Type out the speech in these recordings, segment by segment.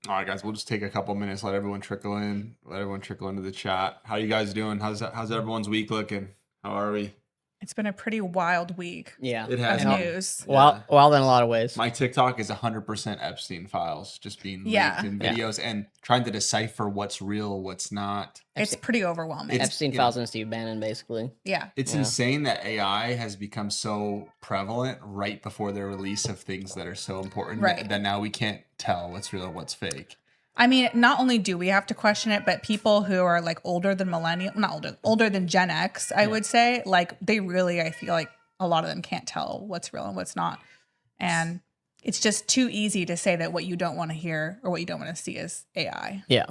All right, guys, we'll just take a couple minutes, let everyone trickle in, let everyone trickle into the chat. How you guys doing? How's everyone's week looking? How are we? It's been a pretty wild week. Yeah. It has of been. news. Wild in a lot of ways. My TikTok is 100% Epstein files just being leaked in videos and trying to decipher what's real, what's not. It's pretty overwhelming. Epstein files and Steve Bannon, basically. Yeah. It's insane that AI has become so prevalent right before the release of things that are so important that now we can't tell what's real and what's fake. I mean, not only do we have to question it, but people who are like older than older than Gen X, I would say, like they really, I feel like a lot of them can't tell what's real and what's not. And it's just too easy to say that what you don't want to hear or what you don't want to see is AI. Yeah.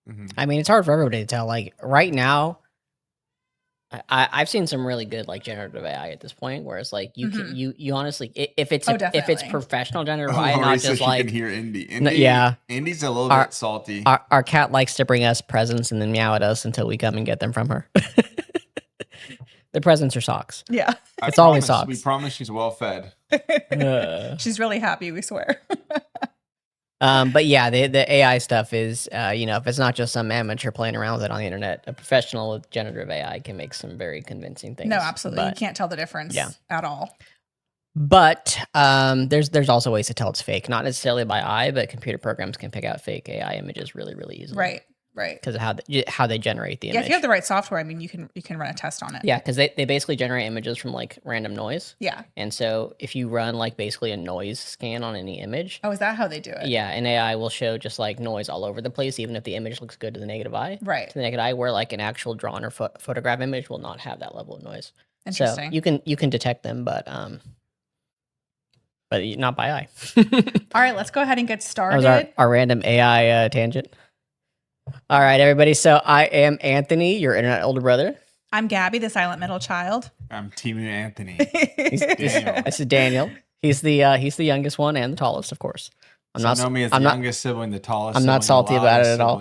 Mm-hmm. I mean, it's hard for everybody to tell. Like right now, I've seen some really good like generative AI at this point, where it's like you can you honestly if it's professional generative AI, not just like you can hear Indy. Indy's a little bit salty. Our cat likes to bring us presents and then meow at us until we come and get them from her. The presents are socks. Yeah, it's always socks. We promise she's well fed. She's really happy. We swear. But yeah, the AI stuff is, if it's not just some amateur playing around with it on the internet, a professional with generative AI can make some very convincing things. No, absolutely. You can't tell the difference at all. But there's also ways to tell it's fake, not necessarily by eye, but computer programs can pick out fake AI images really, really easily. Right. Because of how they generate the image. Yeah, if you have the right software, I mean, you can run a test on it. Yeah, because they basically generate images from like random noise. Yeah. And so if you run like basically a noise scan on any image. Oh, is that how they do it? Yeah, and AI will show just like noise all over the place, even if the image looks good to the naked eye. Right. To the naked eye, where like an actual drawn or photograph image will not have that level of noise. Interesting. So you can detect them, but not by eye. All right, let's go ahead and get started. That was our random AI tangent. All right, everybody. So I am Anthony, your internet older brother. I'm Gabby, the silent middle child. I'm Timu Anthony. Daniel. This is Daniel. He's the youngest one and the tallest, of course. I'm not know me as the youngest sibling, the tallest. I'm not salty about it at all.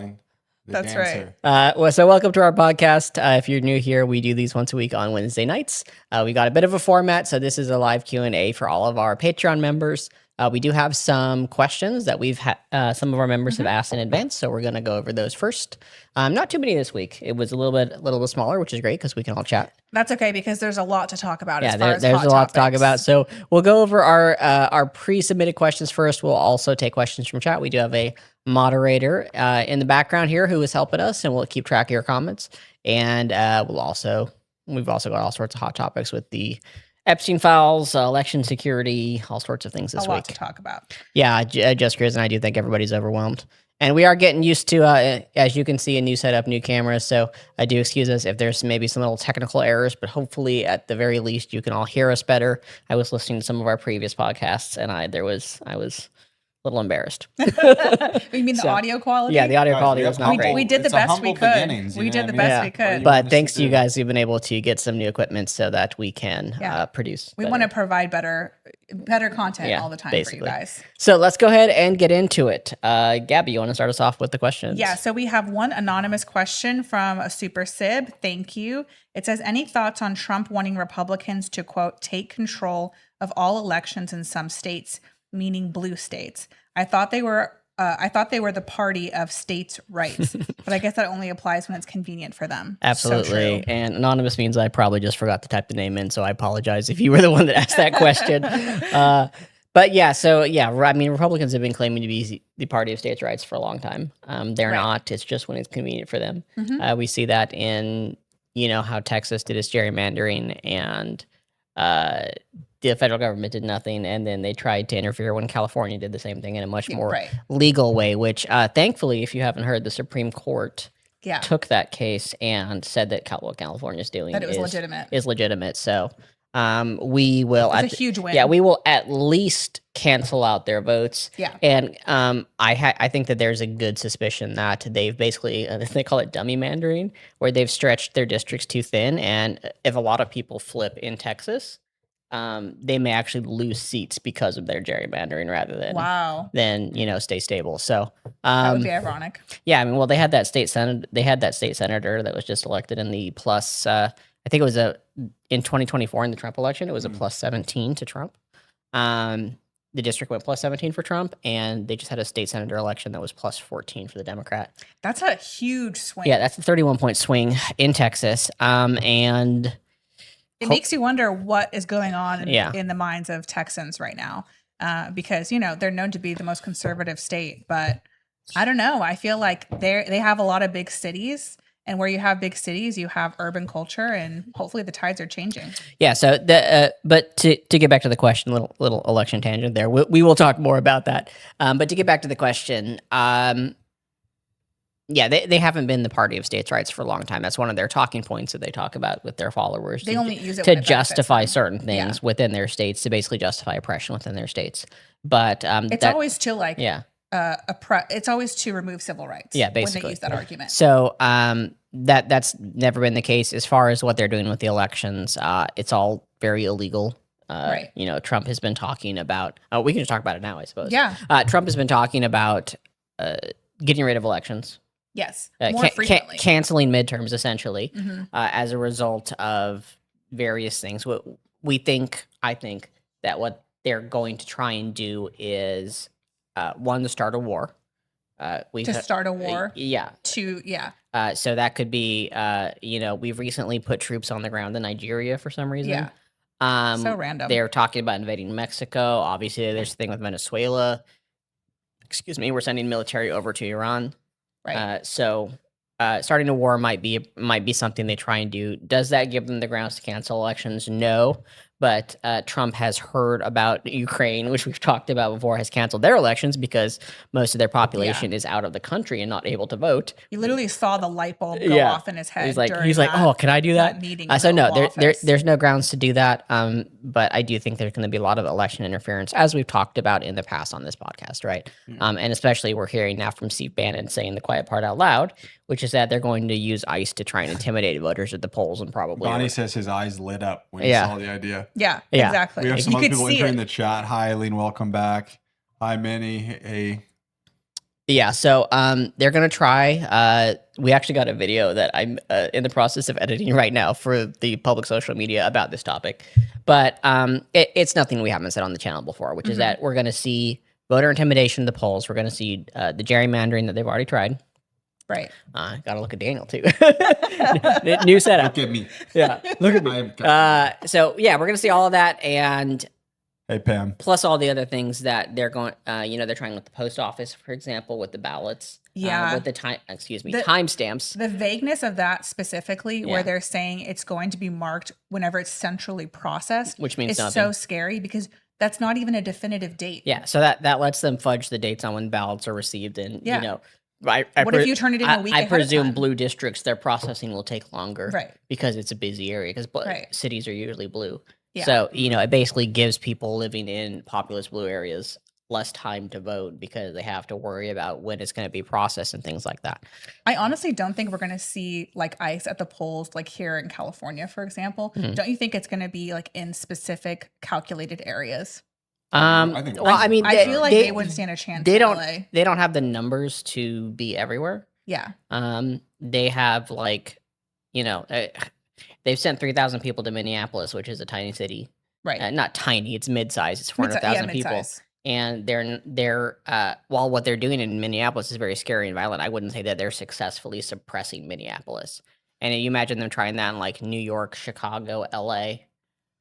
That's dancer. Right. So welcome to our podcast. If you're new here, we do these once a week on Wednesday nights. We got a bit of a format, so this is a live Q&A for all of our Patreon members. We do have some questions that we've some of our members have asked in advance, so we're going to go over those first. Not too many this week. It was a little bit smaller, which is great because we can all chat. That's okay because there's a lot to talk about. Yeah, there's a lot to talk about. So we'll go over our pre-submitted questions first. We'll also take questions from chat. We do have a moderator in the background here who is helping us, and we'll keep track of your comments. And we've also got all sorts of hot topics with the Epstein files, election security, all sorts of things this week. A lot to talk about. Yeah, just Grizz and I do think everybody's overwhelmed. And we are getting used to, as you can see, a new setup, new cameras. So I do excuse us if there's maybe some little technical errors, but hopefully at the very least you can all hear us better. I was listening to some of our previous podcasts and I was a little embarrassed. You mean the audio quality? Yeah, the audio quality was not great. We did the best we could. We did the best we could. But thanks to you guys, we've been able to get some new equipment so that we can produce. We want to provide better content all the time for you guys. So let's go ahead and get into it. Gabby, you want to start us off with the questions? Yeah, so we have one anonymous question from a super sib. Thank you. It says, any thoughts on Trump wanting Republicans to, quote, take control of all elections in some states, meaning blue states? I thought they were the party of states' rights, but I guess that only applies when it's convenient for them. Absolutely. So and anonymous means I probably just forgot to type the name in, so I apologize if you were the one that asked that question. But yeah, I mean, Republicans have been claiming to be the party of states' rights for a long time. They're not. It's just when it's convenient for them. Mm-hmm. We see that in, how Texas did its gerrymandering and the federal government did nothing, and then they tried to interfere when California did the same thing in a much more legal way, which thankfully, if you haven't heard, the Supreme Court took that case and said that what California is doing is legitimate. So we will... It's a huge win. Yeah, we will at least cancel out their votes. Yeah. And I think that there's a good suspicion that they've basically, they call it dummy mandering, where they've stretched their districts too thin, and if a lot of people flip in Texas... they may actually lose seats because of their gerrymandering rather than stay stable. So that would be ironic. Yeah, I mean, well, they had that state senator that was just elected in the plus. I think it was in 2024 in the Trump election. It was a plus 17 to Trump. the district went plus 17 for Trump, and they just had a state senator election that was plus 14 for the Democrat. That's a huge swing. Yeah, that's a 31-point swing in Texas. And it makes you wonder what is going on Yeah. in the minds of Texans right now, because they're known to be the most conservative state, but I don't know. I feel like they have a lot of big cities. And where you have big cities, you have urban culture, and hopefully the tides are changing. Yeah. So, but to get back to the question, little election tangent there. We will talk more about that. But to get back to the question, yeah, they haven't been the party of states' rights for a long time. That's one of their talking points that they talk about with their followers. They only use it to when it justify benefits them. certain things within their states, to basically justify oppression within their states. But it's always to like yeah. It's always to remove civil rights. Yeah, basically. When they use that argument. So that's never been the case as far as what they're doing with the elections. It's all very illegal. Right. Trump has been talking about. We can just talk about it now, I suppose. Yeah. Trump has been talking about getting rid of elections. Yes. More frequently. Canceling midterms, essentially, as a result of various things. I think that what they're going to try and do is one, to start a war. Start a war. Yeah. So that could be, we've recently put troops on the ground in Nigeria for some reason. Yeah. So random. They're talking about invading Mexico. Obviously, there's a thing with Venezuela. Excuse me. We're sending military over to Iran. Right. So starting a war might be something they try and do. Does that give them the grounds to cancel elections? No. But Trump has heard about Ukraine, which we've talked about before, has canceled their elections because most of their population is out of the country and not able to vote. You literally saw the light bulb go off in his head. He's like, oh, can I do that? So no, there's no grounds to do that. But I do think there's going to be a lot of election interference, as we've talked about in the past on this podcast, right? And especially we're hearing now from Steve Bannon saying the quiet part out loud, which is that they're going to use ICE to try and intimidate voters at the polls and probably. Bonnie says his eyes lit up when he saw the idea. Yeah, exactly. We have some other people entering the chat. Hi, Eileen. Welcome back. Hi, Minnie. Hey. Yeah, so they're going to try. We actually got a video that I'm in the process of editing right now for the public social media about this topic. But it's nothing we haven't said on the channel before, which is that we're going to see voter intimidation in the polls. We're going to see the gerrymandering that they've already tried. Right. Gotta look at Daniel too. New setup. Look at me. Yeah. Look at me. So yeah, we're gonna see all of that, and hey Pam. Plus all the other things that they're going. They're trying with the post office, for example, with the ballots. Yeah. With the timestamps. The vagueness of that specifically, where they're saying it's going to be marked whenever it's centrally processed, which means it's so scary because that's not even a definitive date. Yeah. So that lets them fudge the dates on when ballots are received, and what if you turn it in a week? I presume blue districts, their processing will take longer, right? Because it's a busy area. Because cities are usually blue, yeah. So it basically gives people living in populous blue areas less time to vote because they have to worry about when it's going to be processed and things like that. I honestly don't think we're going to see like ICE at the polls, like here in California, for example. Don't you think it's going to be like in specific calculated areas? I think. Well, I feel like they wouldn't stand a chance. They don't have the numbers to be everywhere. Yeah. They have they've sent 3,000 people to Minneapolis, which is a tiny city. Right. Not tiny. It's mid-size. It's 400,000 people. And they're while what they're doing in Minneapolis is very scary and violent, I wouldn't say that they're successfully suppressing Minneapolis. And you imagine them trying that in like New York, Chicago, LA.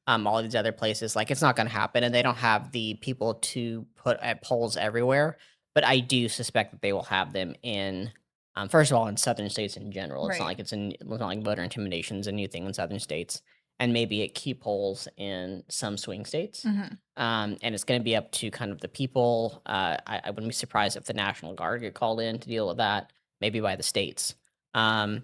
All these other places, like it's not going to happen, and they don't have the people to put at polls everywhere. But I do suspect that they will have them in, first of all, in southern states in general. It's not like it's not like voter intimidation is a new thing in southern states, and maybe at key polls in some swing states. And it's going to be up to kind of the people. I wouldn't be surprised if the National Guard get called in to deal with that, maybe by the states. The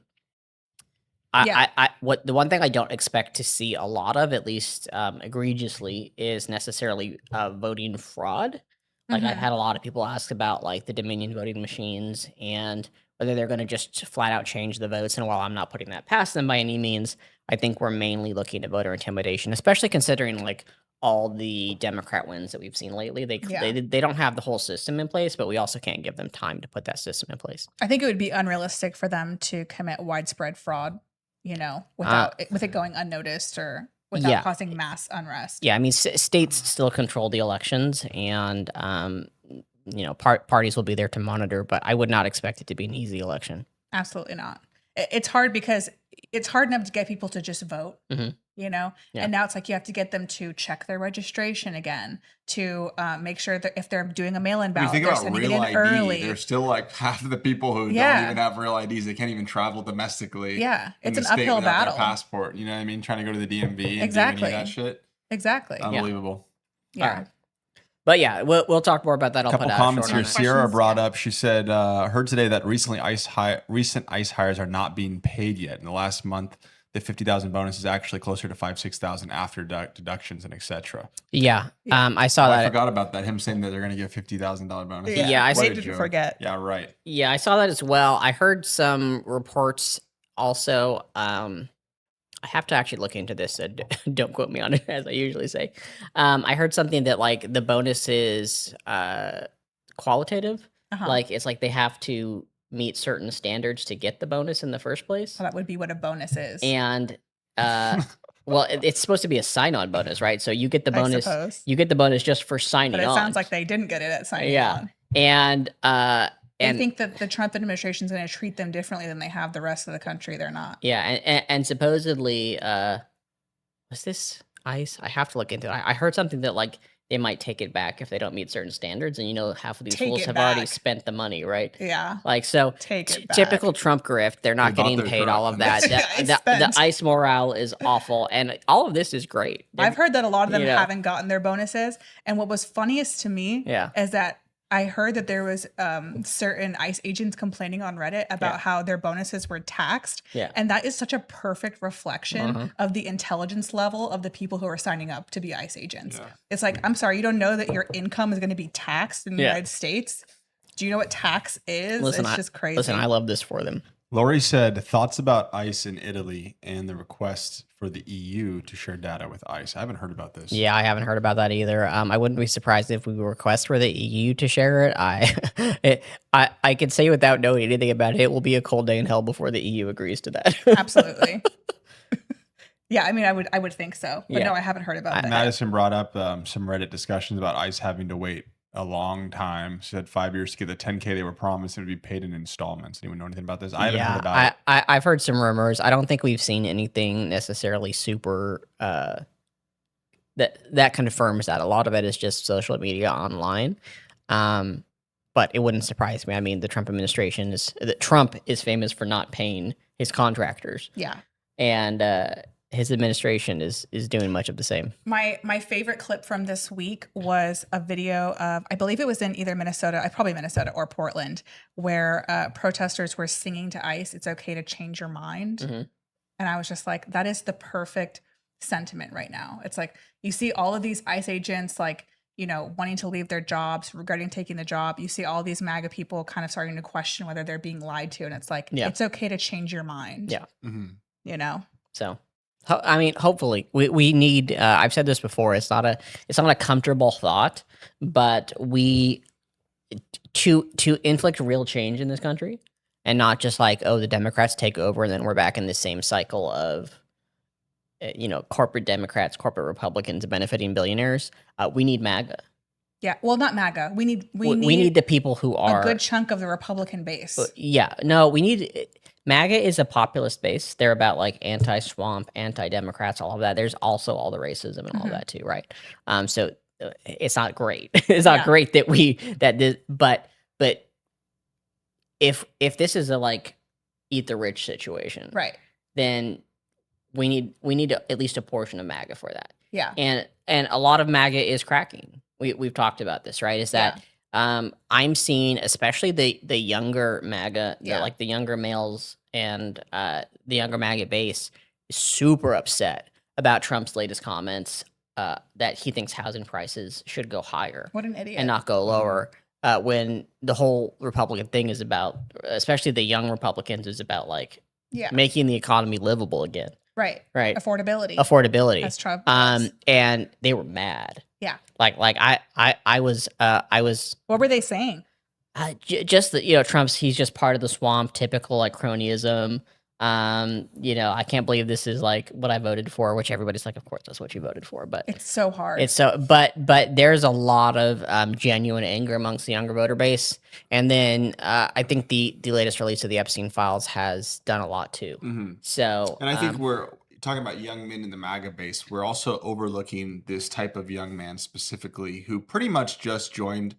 one thing I don't expect to see a lot of, at least egregiously, is necessarily voting fraud. Like I've had a lot of people ask about like the Dominion voting machines and whether they're going to just flat out change the votes. And while I'm not putting that past them by any means, I think we're mainly looking at voter intimidation, especially considering like all the Democrat wins that we've seen lately. They don't have the whole system in place, but we also can't give them time to put that system in place. I think it would be unrealistic for them to commit widespread fraud, with it going unnoticed or without causing mass unrest. Yeah, I mean, states still control the elections, and parties will be there to monitor, but I would not expect it to be an easy election. Absolutely not. It's hard because it's hard enough to get people to just vote, you know? Yeah. And now it's like you have to get them to check their registration again, to make sure that if they're doing a mail-in ballot, they're sending it in early. There's still like half of the people who don't even have real IDs. They can't even travel domestically. Yeah, it's an uphill battle. Their passport, you know what I mean? Trying to go to the DMV and do that shit. Exactly. Unbelievable. Yeah. All right. But yeah, we'll talk more about that. A couple comments here. Sierra brought up, she said, heard today that recent ICE hires are not being paid yet. In the last month, the 50,000 bonus is actually closer to 5,000-6,000 after deductions and etc. Yeah. I saw that. I forgot about that. Him saying that they're going to give $50,000 bonus. Yeah, I didn't forget. Yeah, right. Yeah, I saw that as well. I heard some reports also. I have to actually look into this, so don't quote me on it, as I usually say. I heard something that like the bonus is qualitative. Like it's like they have to meet certain standards to get the bonus in the first place. Well, that would be what a bonus is. And well, it's supposed to be a sign-on bonus, right? So you get the bonus. You get the bonus just for signing on. But it sounds like they didn't get it at signing on. And I think that the Trump administration is going to treat them differently than they have the rest of the country. They're not. Yeah, and supposedly, was this ICE? I have to look into it. I heard something that like they might take it back if they don't meet certain standards, and half of these fools have already spent the money, right? Yeah. Like so, typical Trump grift. They're not getting paid all of that. The ICE morale is awful, and all of this is great. I've heard that a lot of them haven't gotten their bonuses, and what was funniest to me is that I heard that there was certain ICE agents complaining on Reddit about how their bonuses were taxed. Yeah. And that is such a perfect reflection of the intelligence level of the people who are signing up to be ICE agents. Yeah. It's like, I'm sorry, you don't know that your income is going to be taxed in the United States? Do you know what tax is? Listen, it's just crazy. Listen, I love this for them. Lori said, thoughts about ICE in Italy and the request for the EU to share data with ICE. I haven't heard about this. Yeah, I haven't heard about that either. I wouldn't be surprised if we request for the EU to share it. I can say without knowing anything about it, it will be a cold day in hell before the EU agrees to that. Absolutely. Yeah, I mean, I would think so. But no, I haven't heard about that. Madison brought up some Reddit discussions about ICE having to wait a long time. She said 5 years to get the $10K they were promised and it would be paid in installments. Anyone know anything about this? I haven't heard about it. I've heard some rumors. I don't think we've seen anything necessarily super that confirms that. A lot of it is just social media online. But it wouldn't surprise me. I mean, the Trump administration Trump is famous for not paying his contractors. Yeah. And his administration is doing much of the same. My favorite clip from this week was a video of, I believe it was in either Minnesota, probably Minnesota or Portland, where protesters were singing to ICE, "It's okay to change your mind." And I was just like, that is the perfect sentiment right now. It's like, you see all of these ICE agents, like, wanting to leave their jobs, regretting taking the job. You see all these MAGA people kind of starting to question whether they're being lied to. And it's like, it's okay to change your mind. Yeah. So, I mean, hopefully we need, I've said this before, it's not a comfortable thought, but to inflict real change in this country and not just like, oh, the Democrats take over and then we're back in the same cycle of, corporate Democrats, corporate Republicans benefiting billionaires. We need MAGA. Yeah. Well, not MAGA. We need the people who are a good chunk of the Republican base. We need MAGA is a populist base. They're about like anti-swamp, anti-Democrats, all of that. There's also all the racism and all that too, right? So it's not great. It's not great but if this is a like eat the rich situation, right? Then we need at least a portion of MAGA for that. Yeah. And a lot of MAGA is cracking. We've talked about this, right? Is that I'm seeing, especially the younger MAGA, like the younger males and the younger MAGA base, is super upset about Trump's latest comments that he thinks housing prices should go higher. What an idiot. And not go lower. When the whole Republican thing is about, especially the young Republicans, is about like making the economy livable again. Right. Affordability. As Trump does. And they were mad. Yeah. Like I was. What were they saying? Just that Trump's, he's just part of the swamp, typical like cronyism. I can't believe this is like what I voted for, which everybody's like, of course that's what you voted for, but It's so hard. it's so, but there's a lot of genuine anger amongst the younger voter base, and then I think the latest release of the Epstein files has done a lot too. So, And I think we're talking about young men in the MAGA base. We're also overlooking this type of young man specifically who pretty much just joined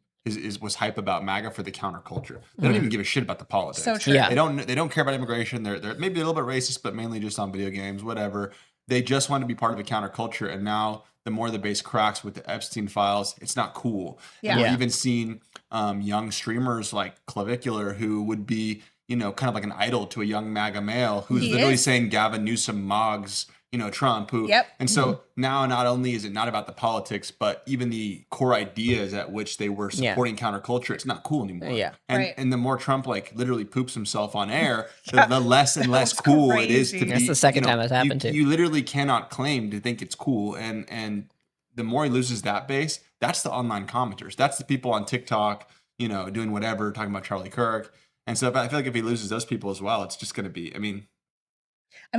was hype about MAGA for the counterculture. They don't even give a shit about the politics. So true. Yeah. They don't care about immigration. They're maybe a little bit racist, but mainly just on video games, whatever. They just want to be part of a counterculture. And now the more the base cracks with the Epstein files, it's not cool. Yeah. And we're Yeah. even seeing young streamers like Clavicular who would be, kind of like an idol to a young MAGA male who's He literally is. saying Gavin Newsom mogs, Trump. Who, Yep. And so now not only is it not about the politics, but even the core ideas at which they were supporting counterculture, it's not cool anymore. Yeah. And Right. and the more Trump like literally poops himself on air, the less and less That's cool it is to crazy. be. That's the second time it's happened you, too. You literally cannot claim to think it's cool, and the more he loses that base, that's the online commenters. That's the people on TikTok, doing whatever, talking about Charlie Kirk. And so I feel like if he loses those people as well, it's just going to be,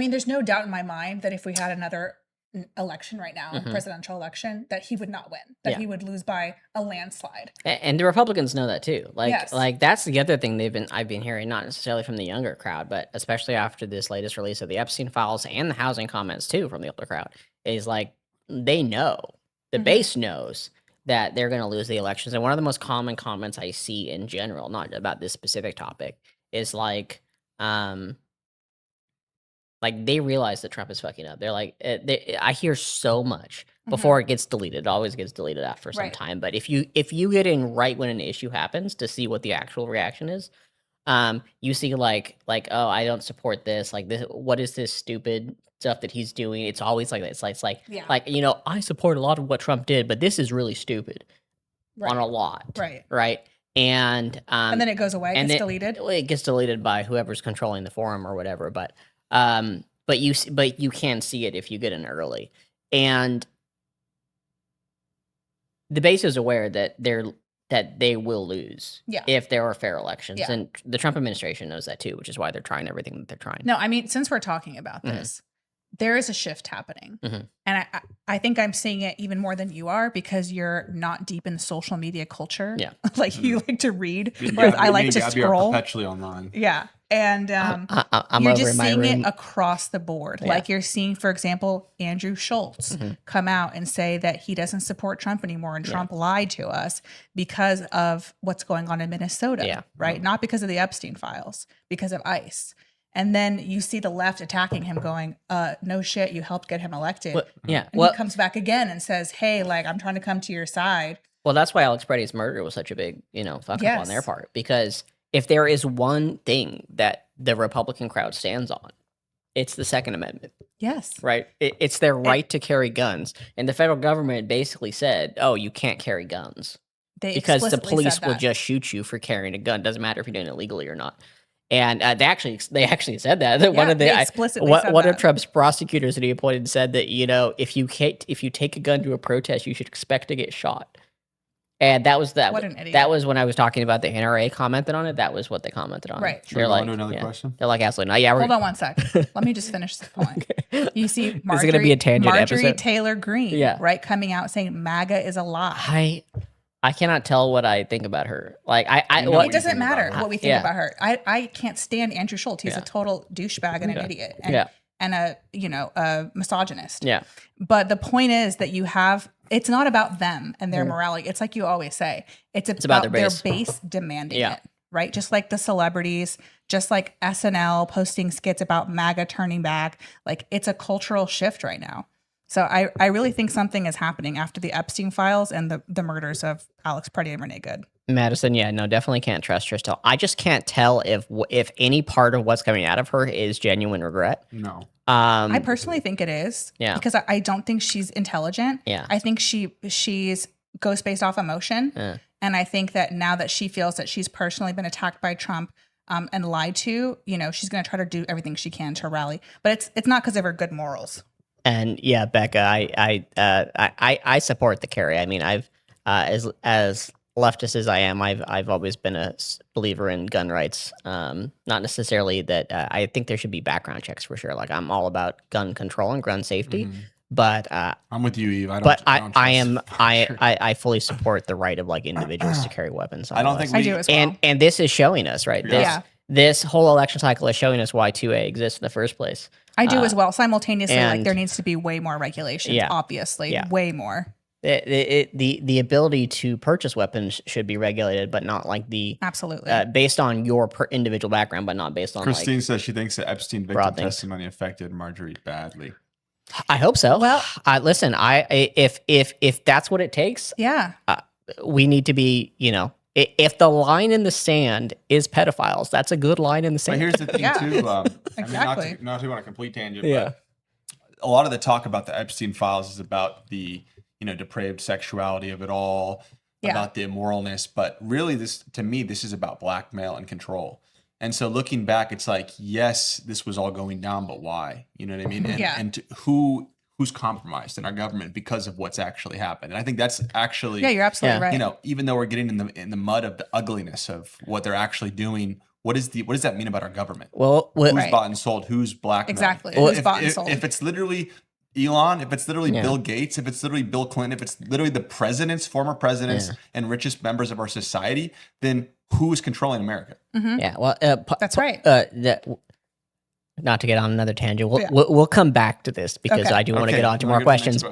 there's no doubt in my mind that if we had another election right now, presidential election, that he would not win, that Yeah. he would lose by a landslide. And the Republicans know that too. Like, Yes. like that's the other thing I've been hearing, not necessarily from the younger crowd, but especially after this latest release of the Epstein files and the housing comments too from the older crowd, is like they know, the base knows that they're going to lose the elections. And one of the most common comments I see in general, not about this specific topic, is like they realize that Trump is fucking up. They're like, I hear so much before it gets deleted. It always gets deleted after some Right. time. But if you get in right when an issue happens to see what the actual reaction is, you see like, oh, I don't support this. Like this, what is this stupid stuff that he's doing? It's always like that. It's like, Yeah. I support a lot of what Trump did, but this is really stupid Right. on a lot. Right. Right. And then it goes away, and gets it- deleted. It gets deleted by whoever's controlling the forum or whatever. But you can see it if you get in early, and the base is aware that they will lose Yeah. if there are fair elections, Yeah. and the Trump administration knows that too, which is why they're trying everything that they're trying. No, since we're talking about this, there is a shift happening. Mhm. And I think I'm seeing it even more than you are because you're not deep in social media culture. Yeah. Like you like to read, whereas I like to Gabby are scroll. perpetually online. Yeah. And I'm you're over just in my seeing room. it across the board. Yeah. Like you're seeing, for example, Andrew Schultz come out and say that he doesn't support Trump anymore and Trump lied to us because of what's going on in Minnesota, Yeah. right? Not because of the Epstein files, because of ICE. And then you see the left attacking him going, no shit, you helped get him elected. Yeah. And Well, he comes back again and says, hey, like, I'm trying to come to your side. Well, that's why Alex Preddy's murder was such a big, fuck up Yes. on their part. Because if there is one thing that the Republican crowd stands on, it's the Second Amendment, Yes. right? It's their right to carry guns. And the federal government basically said, oh, you can't carry guns They because the explicitly police said will that. just shoot you for carrying a gun. Doesn't matter if you're doing it illegally or not. And they actually said that. One Yeah, of the they explicitly said one of that. Trump's prosecutors that he appointed said that if you take a gun to a protest, you should expect to get shot. And that was What an idiot. That was when I was talking about the NRA commented on it. That was what they commented on. Right. Should we They're go like, on to another question? They're like, absolutely not. Yeah, Hold on one sec. Let me just finish this point. You see This is Marjorie, gonna be a tangent Marjorie episode. Taylor Greene, Yeah. right, coming out saying MAGA is a lie. I cannot tell what I think about her. Like You know what It doesn't think about matter her. what we think Yeah. about her. I can't stand Andrew Schultz. He's Yeah. a total douchebag and an idiot and a misogynist. Yeah. But the point is that it's not about them and their morality. It's like you always say. It's about their base demanding Yeah. it, right? Just like the celebrities, just like SNL posting skits about MAGA turning back. Like it's a cultural shift right now. So I really think something is happening after the Epstein files and the murders of Alex Preddy and Renee Good. Madison, yeah, no, definitely can't trust Tristel. I just can't tell if any part of what's coming out of her is genuine regret. No. I personally think it is. Yeah. Because I don't think she's intelligent. Yeah. I think she's goes based off emotion. Yeah. And I think that now that she feels that she's personally been attacked by Trump and lied to, she's going to try to do everything she can to rally. But it's not because of her good morals. And yeah, Becca, I support the carry. I mean, I've as leftist as I am, I've always been a believer in gun rights. Not necessarily that I think there should be background checks for sure. Like I'm all about gun control and gun safety, but I'm with you, Eve. I fully support the right of like individuals to carry weapons. I don't think I do as well. And this is showing us, right? Yeah. This whole election cycle is showing us why 2A exists in the first place. I do as well. Simultaneously, like and- there needs to be way more regulations, Yeah. obviously, Yeah. way more. The ability to purchase weapons should be regulated, but not like the Absolutely. based on your individual background, but not based on Christine says she thinks that Epstein victim broad things. testimony affected Marjorie badly. I hope so. Well- listen, if that's what it takes, Yeah. we need to be, if the line in the sand is pedophiles, that's a good line in the But sand. here's the thing Yeah. too. Exactly. Not to go on a complete tangent, Yeah. but a lot of the talk about the Epstein files is about the depraved sexuality of it all, Yeah. about the immoralness. But really, this is about blackmail and control. And so looking back, it's like, yes, this was all going down, but why? You know what I mean? And, Yeah. and who's compromised in our government because of what's actually happened. And I think that's actually, Yeah, you're absolutely Yeah. right. even though we're getting in the mud of the ugliness of what they're actually doing, what does that mean about our government? Well, Who's Right. bought and sold? Who's blackmailed? Exactly. If- Who's if- bought and if- sold? If it's literally Elon, if it's literally Yeah. Bill Gates, if it's literally Bill Clinton, if it's literally the former presidents, and richest members of our society, then who is controlling America? yeah. Well, That's right. Not to get on another tangent, Yeah. we'll come back to this because Okay. I do want to Okay, get on to we'll more get to the next questions. one.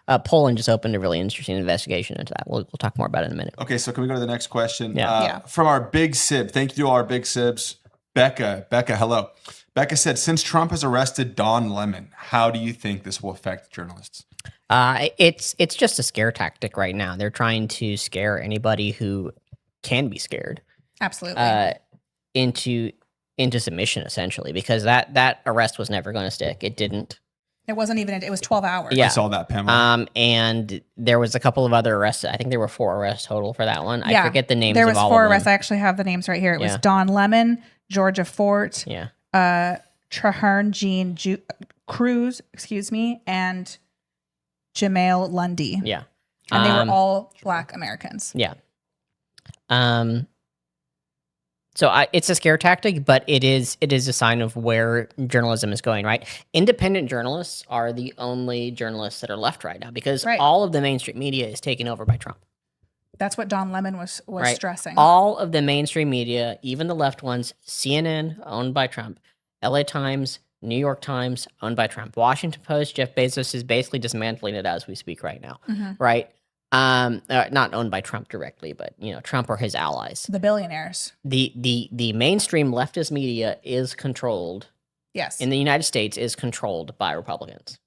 But Poland just opened a really interesting investigation into that. We'll talk more about it in a minute. Okay, so can we go to the next question? Yeah. Yeah. From our big sib. Thank you to all our big sibs. Becca, hello. Becca said, since Trump has arrested Don Lemon, how do you think this will affect journalists? It's just a scare tactic right now. They're trying to scare anybody who can be scared Absolutely. into submission, essentially, because that arrest was never going to stick. It didn't. It wasn't even, it was 12 hours. Yeah. I saw that, Pamela. And there was a couple of other arrests. I think there were 4 arrests total for that one. Yeah. I forget the names There of was all 4 of them. arrests. I actually have the names right here. It was Yeah. Don Lemon, Georgia Fort, Yeah. Traherne Jean Cruz, and Jamail Lundy. Yeah. And they were all Black Americans. Yeah. So it's a scare tactic, but it is a sign of where journalism is going, right? Independent journalists are the only journalists that are left right now because Right. all of the mainstream media is taken over by Trump. That's what Don Lemon was Right. stressing. All of the mainstream media, even the left ones, CNN owned by Trump, LA Times, New York Times owned by Trump, Washington Post, Jeff Bezos is basically dismantling it as we speak right now, Mhm. right? Not owned by Trump directly, but Trump or his allies. The billionaires. The mainstream leftist media is controlled Yes. in the United States is controlled by Republicans.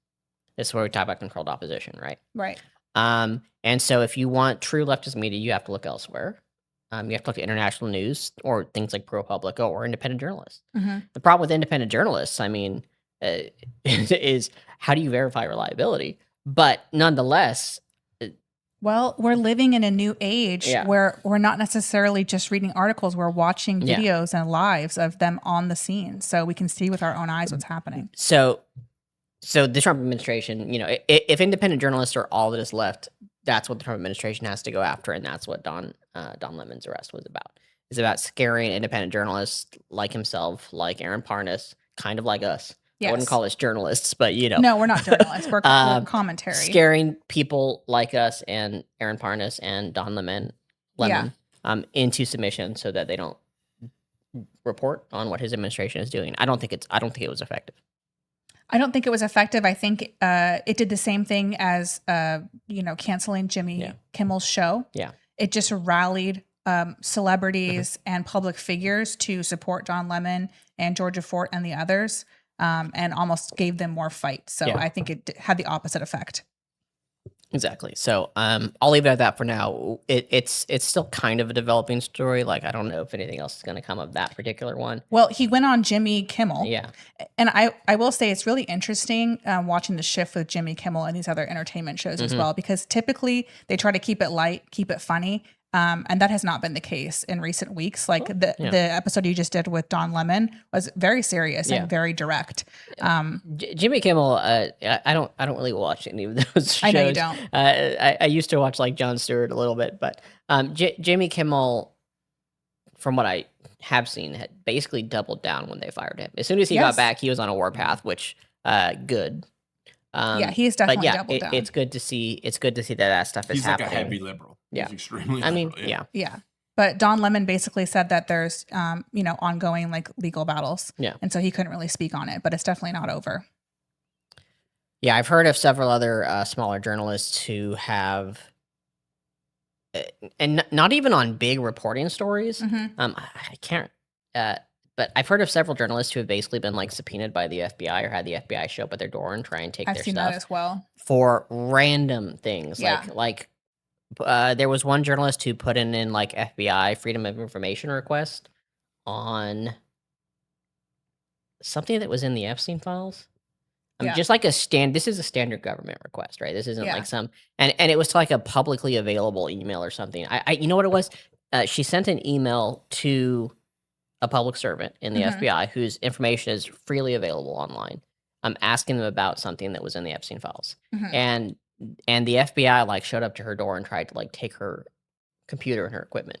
This is where we talk about controlled opposition, right? Right. And so if you want true leftist media, you have to look elsewhere. You have to look at international news or things like ProPublica or independent journalists. Mhm. The problem with independent journalists, I mean, is how do you verify reliability? But nonetheless, Well, we're living in a new age Yeah. where we're not necessarily just reading articles, we're watching Yeah. videos and lives of them on the scene. So we can see with our own eyes what's happening. so the Trump administration, if independent journalists are all that is left, that's what the Trump administration has to go after, and that's what Don Lemon's arrest was about. It's about scaring independent journalists like himself, like Aaron Parnas, kind of like us. I wouldn't Yes. call us journalists, but No, we're not journalists. We're commentary. scaring people like us and Aaron Parnas and Don Lemon into submission so that they don't report on what his administration is doing. I don't think it was effective. I don't think it was effective. I think it did the same thing as canceling Jimmy Yeah. Kimmel's show. Yeah. It just rallied celebrities and public figures to support Don Lemon and Georgia Fort and the others, and almost gave them more fight. So Yeah. I think it had the opposite effect. Exactly. So I'll leave it at that for now. It's still kind of a developing story. Like I don't know if anything else is going to come of that particular one. Well, he went on Jimmy Kimmel. Yeah. And I will say it's really interesting watching the shift with Jimmy Kimmel and these other entertainment shows as well, because typically they try to keep it light, keep it funny. And that has not been the case in recent weeks. Like the episode you just did with Don Lemon was very serious and very direct. Jimmy Kimmel, I don't really watch any of those shows. I know you don't. I used to watch like Jon Stewart a little bit, but Jimmy Kimmel, from what I have seen, had basically doubled down when they fired him. As soon as he got back, he was on a warpath, which good. He's definitely doubled down. It's good to see. It's good to see that stuff is happening. He's like a heavy liberal. Yeah, he's extremely. I mean, liberal, yeah. But Don Lemon basically said that there's, ongoing like legal battles. Yeah, and so he couldn't really speak on it, but it's definitely not over. Yeah, I've heard of several other smaller journalists who have, and not even on big reporting stories. I can't. But I've heard of several journalists who have basically been like subpoenaed by the FBI or had the FBI show up at their door and try and take their stuff. I've seen that as well. For random things. Yeah. Like there was one journalist who put in like FBI Freedom of Information request on something that was in the Epstein files. Just like this is a standard government request, right? This isn't like some, and it was like a publicly available email or something. You know what it was? She sent an email to a public servant in the FBI whose information is freely available online. I'm asking them about something that was in the Epstein files, and the FBI like showed up to her door and tried to like take her computer and her equipment.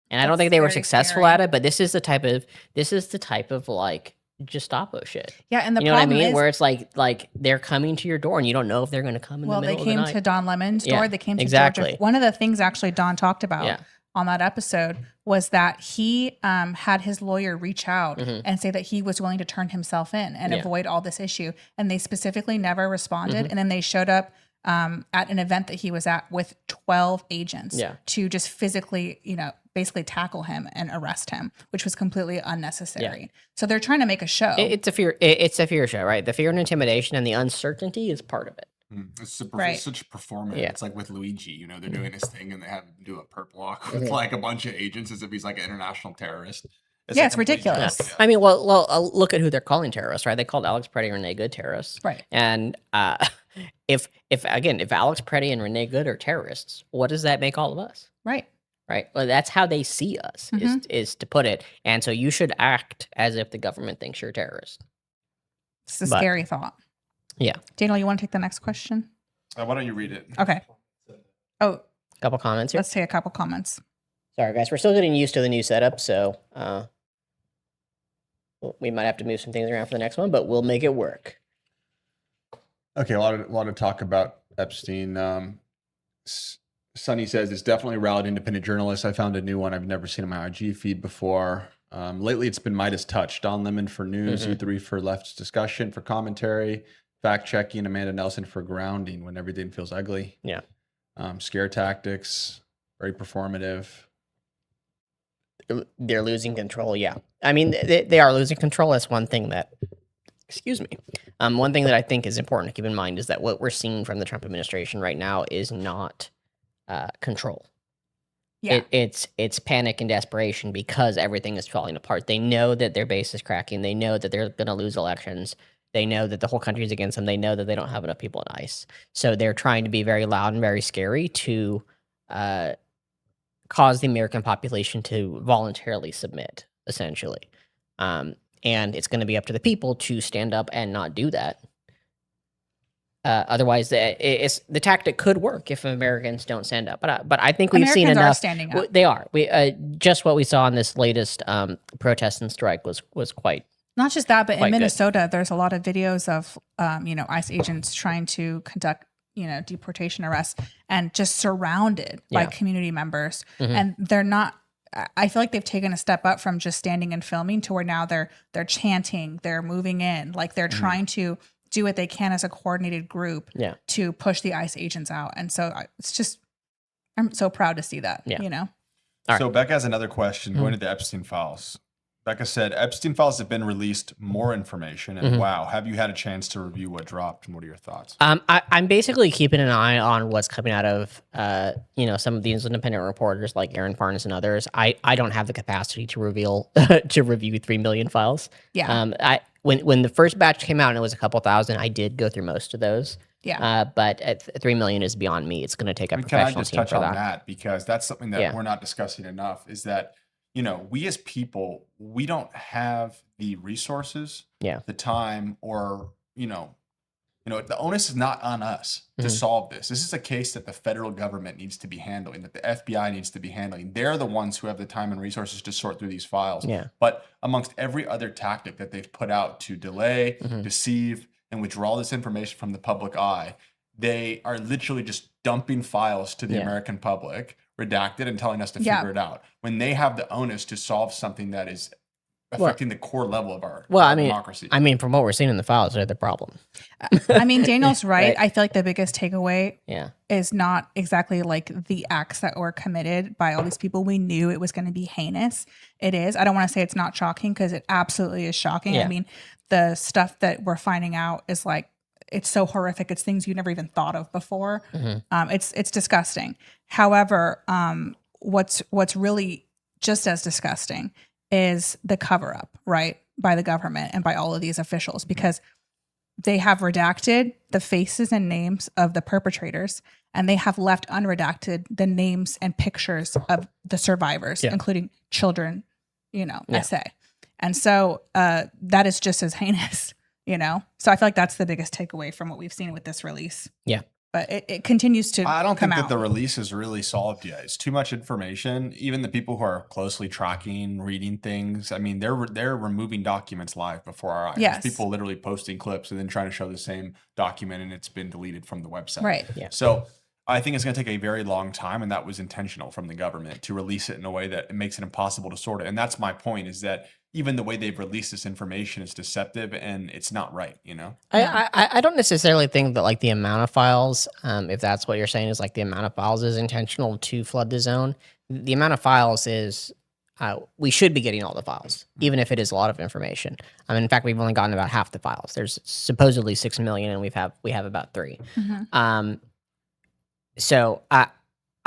And I don't think they were successful at it, but this is the type of like Gestapo shit. Yeah, and the you know what I problem mean? is, where it's like they're coming to your door and you don't know if they're going to come in the middle of the night. Well, they came to Don Lemon's door. Yeah, they came to exactly. Georgia. One of the things actually Don talked about on that episode was that he had his lawyer reach out and say that he was willing to turn himself in and avoid all this issue. And they specifically never responded. And then they showed up at an event that he was at with 12 agents to just physically, basically tackle him and arrest him, which was completely unnecessary. Yeah. So they're trying to make a show. It's a fear show, right? The fear and intimidation and the uncertainty is part of it. It's such a performance. Yeah. It's like with Luigi, they're doing his thing and they have him do a perp walk with like a bunch of agents as if he's like an international terrorist. It's ridiculous. Yeah. I mean, well, look at who they're calling terrorists, right? They called Alex Preddy and Renee Good terrorists, right? And if Alex Preddy and Renee Good are terrorists, what does that make all of us? Right. Right. Well, that's how they see us, is to put it. And so you should act as if the government thinks you're a terrorist. It's a scary thought. Yeah. Daniel, you want to take the next question? Why don't you read it? Okay. Oh, couple comments here. Let's take a couple comments. Sorry, guys. We're still getting used to the new setup, so we might have to move some things around for the next one, but we'll make it work. Okay, a lot of talk about Epstein. Sonny says it's definitely rallied independent journalists. I found a new one I've never seen on my IG feed before. Lately, it's been Midas Touch. Don Lemon for news, U3 for left's discussion, for commentary, fact checking, Amanda Nelson for grounding when everything feels ugly. Yeah. Scare tactics, very performative. They're losing control. Yeah. I mean, they are losing control. That's one thing that, excuse me. One thing that I think is important to keep in mind is that what we're seeing from the Trump administration right now is not control. Yeah. It's panic and desperation because everything is falling apart. They know that their base is cracking. They know that they're going to lose elections. They know that the whole country is against them. They know that they don't have enough people in ICE. So they're trying to be very loud and very scary to cause the American population to voluntarily submit, essentially. And it's going to be up to the people to stand up and not do that. Otherwise, the tactic could work if Americans don't stand up. But I think we've seen enough. Americans are standing up. They are. Just what we saw in this latest protest and strike was quite. Not just that, but in Minnesota, there's a lot of videos of ICE agents trying to conduct deportation arrests and just surrounded by community members, and they're not. I feel like they've taken a step up from just standing and filming to where now they're chanting, they're moving in, like they're trying to do what they can as a coordinated group to push the ICE agents out. And so I'm so proud to see that, Right. So Becca has another question going to the Epstein files. Becca said, Epstein files have been released, more information, and wow, have you had a chance to review what dropped, and what are your thoughts? I'm basically keeping an eye on what's coming out of, some of these independent reporters like Aaron Parnas and others. I don't have the capacity to review 3 million files. Yeah. When the first batch came out and it was a couple thousand, I did go through most of those. Yeah. But at 3 million is beyond me. It's going to take a I mean, can I professional just team touch for on that. that? Because that's something that Yeah. we're not discussing enough is that, we as people, we don't have the resources, Yeah. the time, or, the onus is not on us to Mhm. solve this. This is a case that the federal government needs to be handling, that the FBI needs to be handling. They're the ones who have the time and resources to sort through these files. Yeah. But amongst every other tactic that they've put out to delay, Mhm. deceive, and withdraw this information from the public eye, they are literally just dumping files to the Yeah. American public, redacted, and telling us to Yeah. figure it out. When they have the onus to solve something that is affecting the core level of our democracy. I mean, from what we're seeing in the files, they're the problem. I mean, Daniel's right. Right. I feel like the biggest takeaway Yeah. is not exactly like the acts that were committed by all these people. We knew it was going to be heinous. It is. I don't want to say it's not shocking because it absolutely is shocking. Yeah. I mean, the stuff that we're finding out is like, it's so horrific. It's things you never even thought of before. Mhm. It's disgusting. However, what's really just as disgusting is the cover up, right, by the government and by all of these officials, because they have redacted the faces and names of the perpetrators, and they have left unredacted the names and pictures of the survivors, Yeah. including children, Yeah. SA. And so that is just as heinous, So I feel like that's the biggest takeaway from what we've seen with this release. Yeah. But it continues to I don't come think out. that the release is really solved yet. It's too much information. Even the people who are closely tracking, reading things, I mean, they're removing documents live before our eyes. There's Yes. people literally posting clips and then trying to show the same document, and it's been deleted from the website. Right. Yeah. So I think it's going to take a very long time, and that was intentional from the government to release it in a way that it makes it impossible to sort it. And that's my point, is that even the way they've released this information is deceptive, and it's not right, I don't necessarily think that like the amount of files, if that's what you're saying, is like the amount of files is intentional to flood the zone. The amount of files is we should be getting all the files, even if it is a lot of information. I mean, in fact, we've only gotten about half the files. There's supposedly 6 million, and we have about 3. Mhm. So I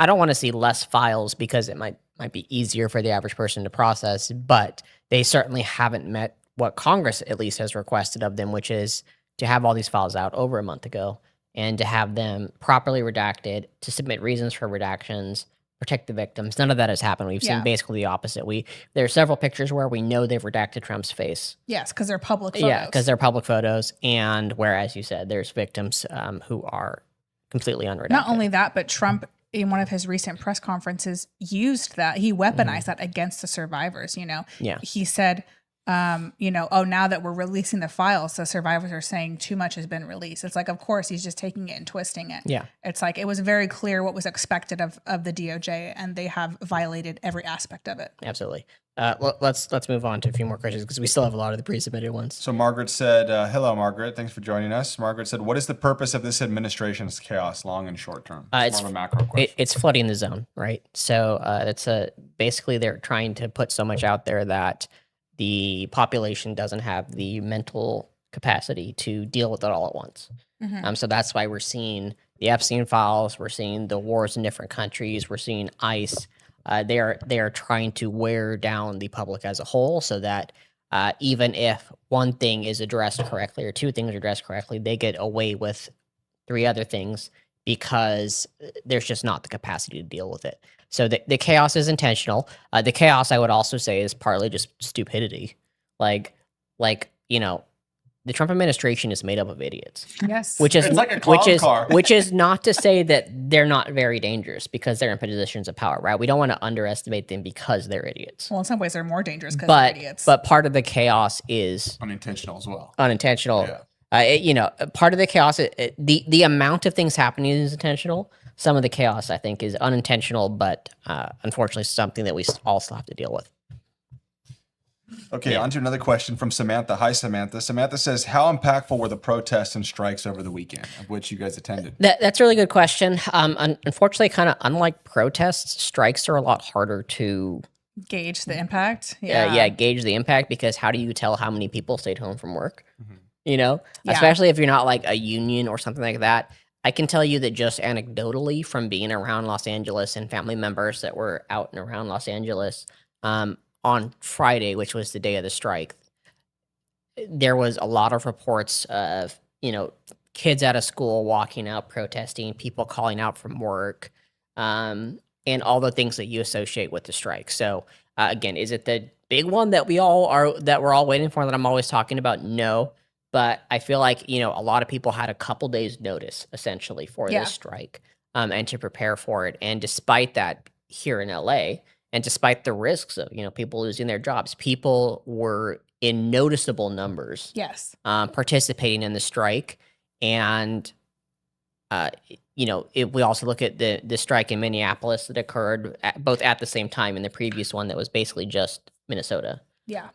don't want to see less files because it might be easier for the average person to process, but they certainly haven't met what Congress at least has requested of them, which is to have all these files out over a month ago and to have them properly redacted, to submit reasons for redactions, protect the victims. None of that has happened. We've Yeah. seen basically the opposite. There are several pictures where we know they've redacted Trump's face. Yes, because they're public photos. Yeah, because they're public photos, and where, as you said, there's victims who are completely unredacted. Not only that, but Trump, in one of his recent press conferences, used that. He weaponized that against the survivors. Yeah. He said, oh, now that we're releasing the files, the survivors are saying too much has been released. It's like, of course, he's just taking it and twisting it. Yeah. It's like, it was very clear what was expected of the DOJ, and they have violated every aspect of it. Absolutely. Let's move on to a few more questions because we still have a lot of the pre-submitted ones. So Margaret said, hello, Margaret. Thanks for joining us. Margaret said, what is the purpose of this administration's chaos, long and short term? It's more of a macro question. It's flooding the zone, right? So basically they're trying to put so much out there that the population doesn't have the mental capacity to deal with it all at once. Mhm. So that's why we're seeing the Epstein files, we're seeing the wars in different countries, we're seeing ICE. They are trying to wear down the public as a whole, so that even if one thing is addressed correctly or two things are addressed correctly, they get away with 3 other things because there's just not the capacity to deal with it. So the chaos is intentional. The chaos, I would also say, is partly just stupidity. Like the Trump administration is made up of idiots. Yes. Which is It's like a clown car. which is not to say that they're not very dangerous because they're in positions of power, right? We don't want to underestimate them because they're idiots. Well, in some ways, they're more dangerous because they're idiots. But part of the chaos is Unintentional as well. unintentional. Yeah. Part of the chaos, the amount of things happening is intentional. Some of the chaos, I think, is unintentional, but unfortunately, something that we all still have to deal with. Okay, on to another question from Samantha. Hi, Samantha. Samantha says, how impactful were the protests and strikes over the weekend, of which you guys attended? That's a really good question. Unfortunately, kind of unlike protests, strikes are a lot harder to gauge the impact. Gauge the impact, because how do you tell how many people stayed home from work? Yeah. Especially if you're not like a union or something like that. I can tell you that just anecdotally from being around Los Angeles and family members that were out and around Los Angeles, on Friday, which was the day of the strike, there was a lot of reports of, kids out of school walking out protesting, people calling out from work, and all the things that you associate with the strike. So again, is it the big one that we're all waiting for that I'm always talking about? No, but I feel like a lot of people had a couple days notice essentially for Yeah. this strike, and to prepare for it. And despite that, here in LA, and despite the risks of people losing their jobs, people were in noticeable numbers Yes. participating in the strike. And if we also look at the strike in Minneapolis that occurred both at the same time in the previous one that was basically just Minnesota. Yeah.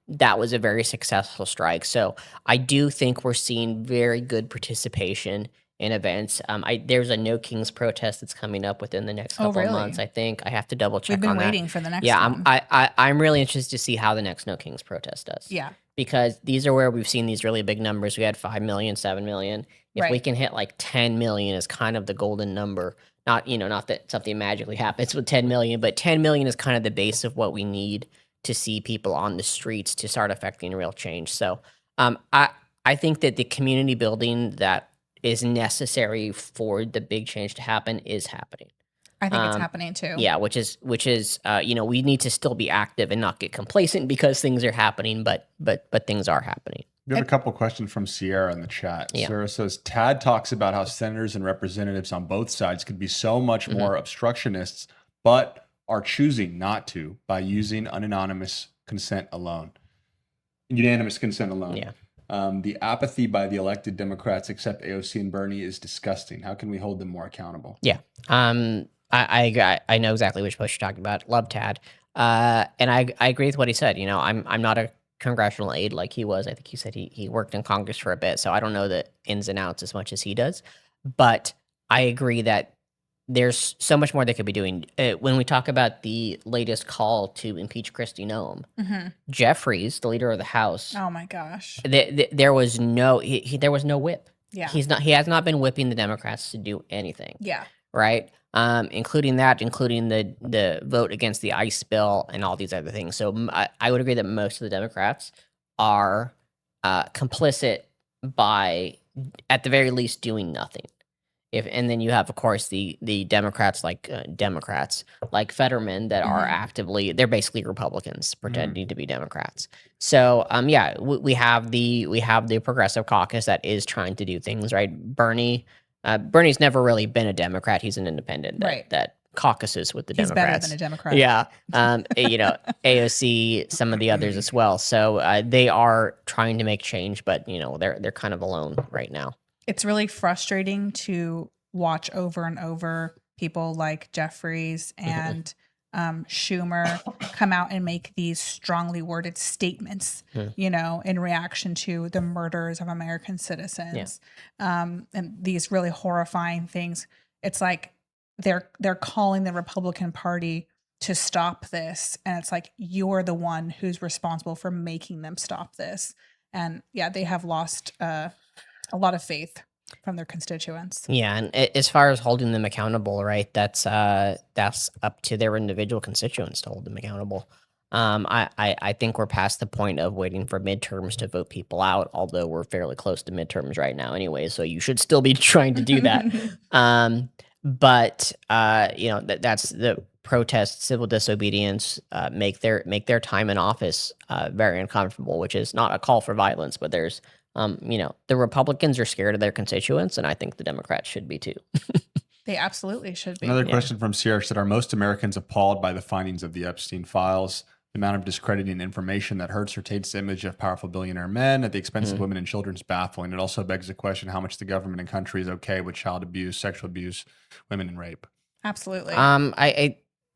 That was a very successful strike. So I do think we're seeing very good participation in events. There's a No Kings protest that's coming up within the next couple of months. I think I have to double check. We've been on waiting that. for the next Yeah, one. I'm really interested to see how the next No Kings protest does. Yeah. Because these are where we've seen these really big numbers. We had 5 million, 7 million. If we can hit like 10 million is kind of the golden number. Not that something magically happens with 10 million, but 10 million is kind of the base of what we need to see people on the streets to start affecting real change. So I think that the community building that is necessary for the big change to happen is happening. I think it's happening too. Yeah, which is we need to still be active and not get complacent because things are happening, but things are happening. We have a couple questions from Sierra in the chat. Yeah. Sarah says, Tad talks about how senators and representatives on both sides could be so much more obstructionists, but are choosing not to by using unanimous consent alone. Unanimous consent alone. Yeah. The apathy by the elected Democrats, except AOC and Bernie, is disgusting. How can we hold them more accountable? Yeah. I know exactly which post you're talking about. Love Tad. And I agree with what he said. I'm not a congressional aide like he was. I think he said he worked in Congress for a bit, so I don't know the ins and outs as much as he does. But I agree that there's so much more they could be doing. When we talk about the latest call to impeach Kristi Noem, Jeffries, the leader of the House, Oh my gosh. there was no there was no whip. Yeah. He has not been whipping the Democrats to do anything. Yeah. Right? Including the vote against the ICE bill and all these other things. So I would agree that most of the Democrats are complicit by, at the very least, doing nothing. And then you have, of course, the Democrats like Fetterman that are actively, they're basically Republicans pretending to be Democrats. So we have the Progressive Caucus that is trying to do things right. Bernie's never really been a Democrat. He's an independent that caucuses with the He's Democrats. better than a Democrat. Yeah. AOC, some of the others as well. So they are trying to make change, but they're kind of alone right now. It's really frustrating to watch over and over people like Jeffries and Schumer come out and make these strongly worded statements, in reaction to the murders of American citizens, and these really horrifying things. It's like they're calling the Republican Party to stop this, and it's like you're the one who's responsible for making them stop this. And they have lost a lot of faith from their constituents. Yeah, and as far as holding them accountable, right? That's up to their individual constituents to hold them accountable. I think we're past the point of waiting for midterms to vote people out, although we're fairly close to midterms right now anyway, so you should still be trying to do that. But that's the protest, civil disobedience, make their time in office very uncomfortable, which is not a call for violence, but there's the Republicans are scared of their constituents, and I think the Democrats should be too. They absolutely should be. Another question from Sierra said, are most Americans appalled by the findings of the Epstein files? The amount of discrediting information that hurts or taints the image of powerful billionaire men at the expense of women and children is baffling. It also begs the question how much the government and country is okay with child abuse, sexual abuse, women, and rape. Absolutely.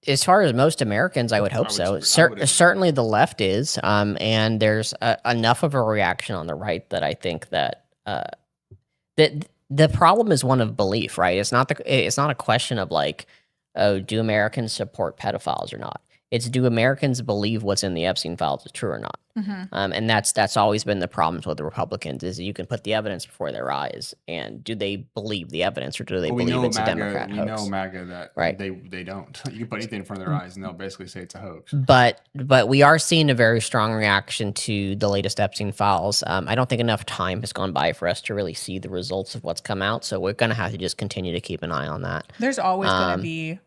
As far as most Americans, I would hope so. Certainly the left is, and there's enough of a reaction on the right that I think that the problem is one of belief, right? It's not a question of like, oh, do Americans support pedophiles or not? It's do Americans believe what's in the Epstein files is true or not? Mm-hmm. And that's always been the problems with the Republicans is you can put the evidence before their eyes, and do they believe the evidence or do they Well, we believe know it's a Democrat we hoax? know MAGA that Right. they don't. You can put anything in front of their eyes and they'll basically say it's a hoax. But we are seeing a very strong reaction to the latest Epstein files. I don't think enough time has gone by for us to really see the results of what's come out. So we're going to have to just continue to keep an eye on that. There's always going to be,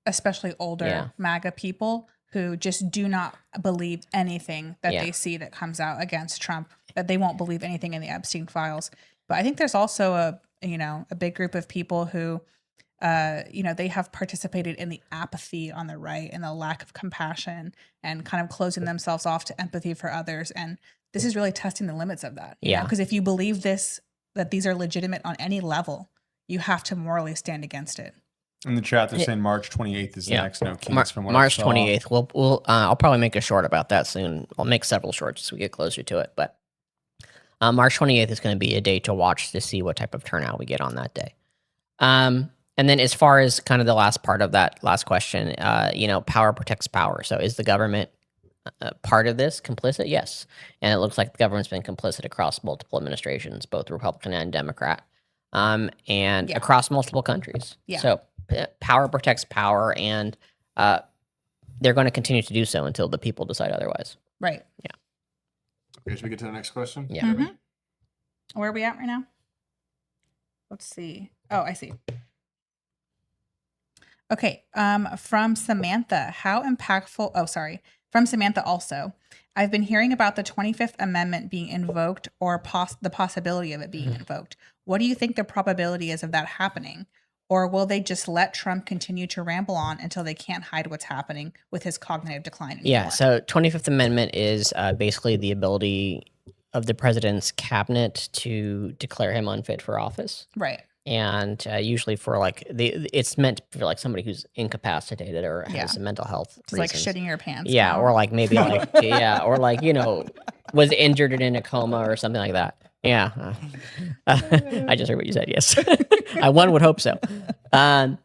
especially older Yeah. MAGA people who just do not believe anything that Yeah. they see that comes out against Trump, that they won't believe anything in the Epstein files. But I think there's also a big group of people who, they have participated in the apathy on the right and the lack of compassion and kind of closing themselves off to empathy for others. And this is really testing the limits of that. Yeah. Because if you believe that these are legitimate on any level, you have to morally stand against it. In the chat, they're saying March 28th is the next no case from what March I saw. 28th. We'll I'll probably make a short about that soon. I'll make several shorts as we get closer to it. But March 28th is going to be a day to watch to see what type of turnout we get on that day. And then as far as kind of the last part of that last question, power protects power. So is the government part of this, complicit? Yes. And it looks like the government's been complicit across multiple administrations, both Republican and Democrat, and across multiple countries. Yeah. So power protects power, and they're going to continue to do so until the people decide otherwise. Right. Yeah. Okay, should we get to the next question? Yeah. Mm-hmm. Where are we at right now? Let's see. Oh, I see. Okay. From Samantha, how impactful? Oh, sorry. From Samantha also. I've been hearing about the 25th Amendment being invoked or the possibility of it being invoked. What do you think the probability is of that happening? Or will they just let Trump continue to ramble on until they can't hide what's happening with his cognitive decline anymore? Yeah, so 25th Amendment is basically the ability of the president's cabinet to declare him unfit for office. Right. And usually for it's meant for like somebody who's incapacitated or has some mental health It's like reasons. shitting your pants. Yeah, now. or like maybe like or like was injured and in a coma or something like that. Yeah, I just heard what you said. Yes, one would hope so. But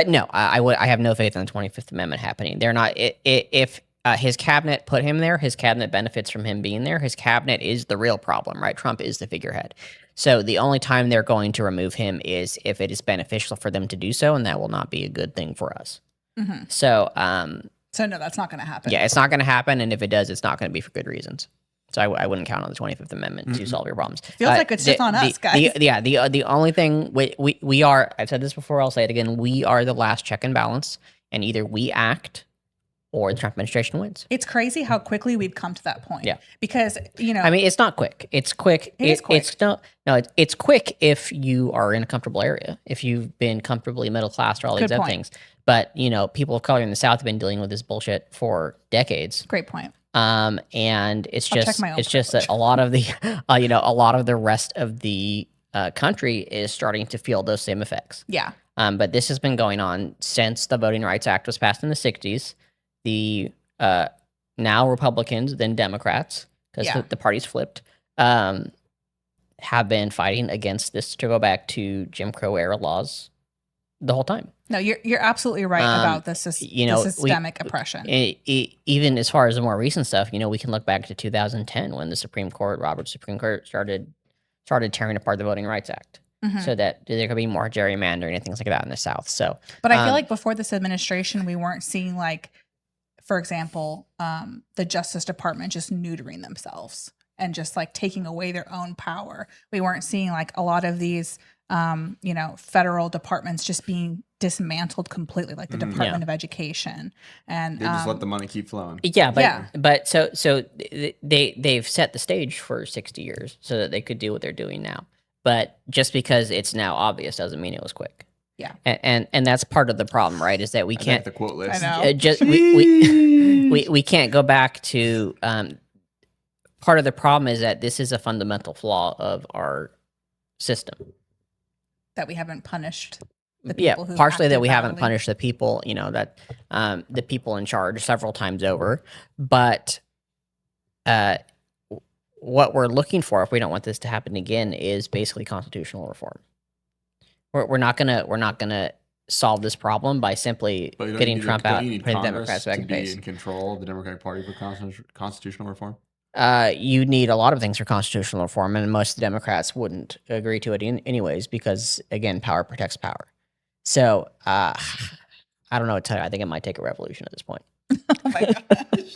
no, I have no faith in the 25th Amendment happening. They're not. If his cabinet put him there, his cabinet benefits from him being there. His cabinet is the real problem, right? Trump is the figurehead. So the only time they're going to remove him is if it is beneficial for them to do so, and that will not be a good thing for us. Mm-hmm. So, so no, that's not going to happen. Yeah, it's not going to happen, and if it does, it's not going to be for good reasons. So I wouldn't count on the 25th Amendment to solve your problems. Feels like it's just on us, guys. The only thing we are, I've said this before, I'll say it again, we are the last check and balance, and either we act or the Trump administration wins. It's crazy how quickly we've come to that point. Yeah. Because, I mean, it's not quick. It's quick. It is quick. It's quick if you are in a comfortable area, if you've been comfortably middle class or all these Good other point. things. But, people of color in the South have been dealing with this bullshit for decades. Great point. And it's I'll check just my own that privilege. a lot of the a lot of the rest of the country is starting to feel those same effects. Yeah. But this has been going on since the Voting Rights Act was passed in the 60s. The now Republicans, then Democrats, because the parties flipped, have been fighting against this to go back to Jim Crow era laws the whole time. No, you're absolutely right about the systemic oppression. Even as far as the more recent stuff, we can look back to 2010 when the Roberts Supreme Court started tearing apart the Voting Rights Act, so that there could be more gerrymandering and things like that in the South. So, but I feel like before this administration, we weren't seeing for example, the Justice Department just neutering themselves and just taking away their own power. We weren't seeing a lot of these, federal departments just being dismantled completely, like the Department of Education, and they just let the money keep flowing. But so they've set the stage for 60 years so that they could do what they're doing now. But just because it's now obvious doesn't mean it was quick. Yeah, and that's part of the problem, right? Is that we can't the quote list. I know. We can't go back to. Part of the problem is that this is a fundamental flaw of our system. That we haven't punished the people who partially that we haven't acted punished the people, that the people in charge several times over. But what we're looking for, if we don't want this to happen again, is basically constitutional reform. We're not gonna solve this problem by simply But you don't getting need Trump don't out, you need putting the Congress Democrats back to in be place. in control of the Democratic Party for constitutional reform? You need a lot of things for constitutional reform, and most Democrats wouldn't agree to it anyways, because again, power protects power. So I don't know what to tell you. I think it might take a revolution at this point. Oh my gosh.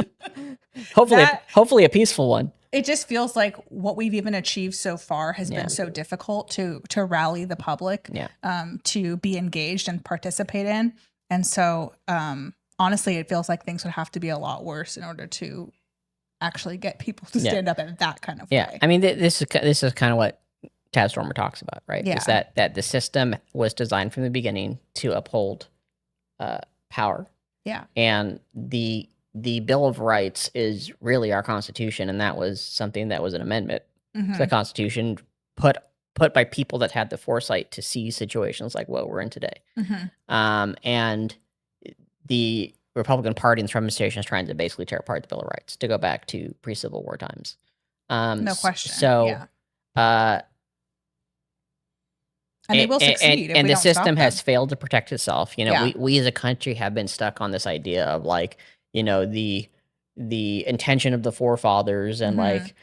Hopefully a peaceful one. It just feels like what we've even achieved so far has been so difficult to rally the public to be engaged and participate in. And so honestly, it feels like things would have to be a lot worse in order to actually get people to stand up in that kind of way. I mean, this is kind of what Tad Stormer talks about, right? Yeah. Is that the system was designed from the beginning to uphold power. Yeah. And the Bill of Rights is really our Constitution, and that was something that was an amendment to the Constitution put by people that had the foresight to see situations like what we're in today. And the Republican Party and the Trump administration is trying to basically tear apart the Bill of Rights to go back to pre-Civil War times. No question. So, and they will succeed. And if we the don't system stop has them. failed to protect itself. You know, we as a country have been stuck on this idea of like, you know, the intention of the forefathers and like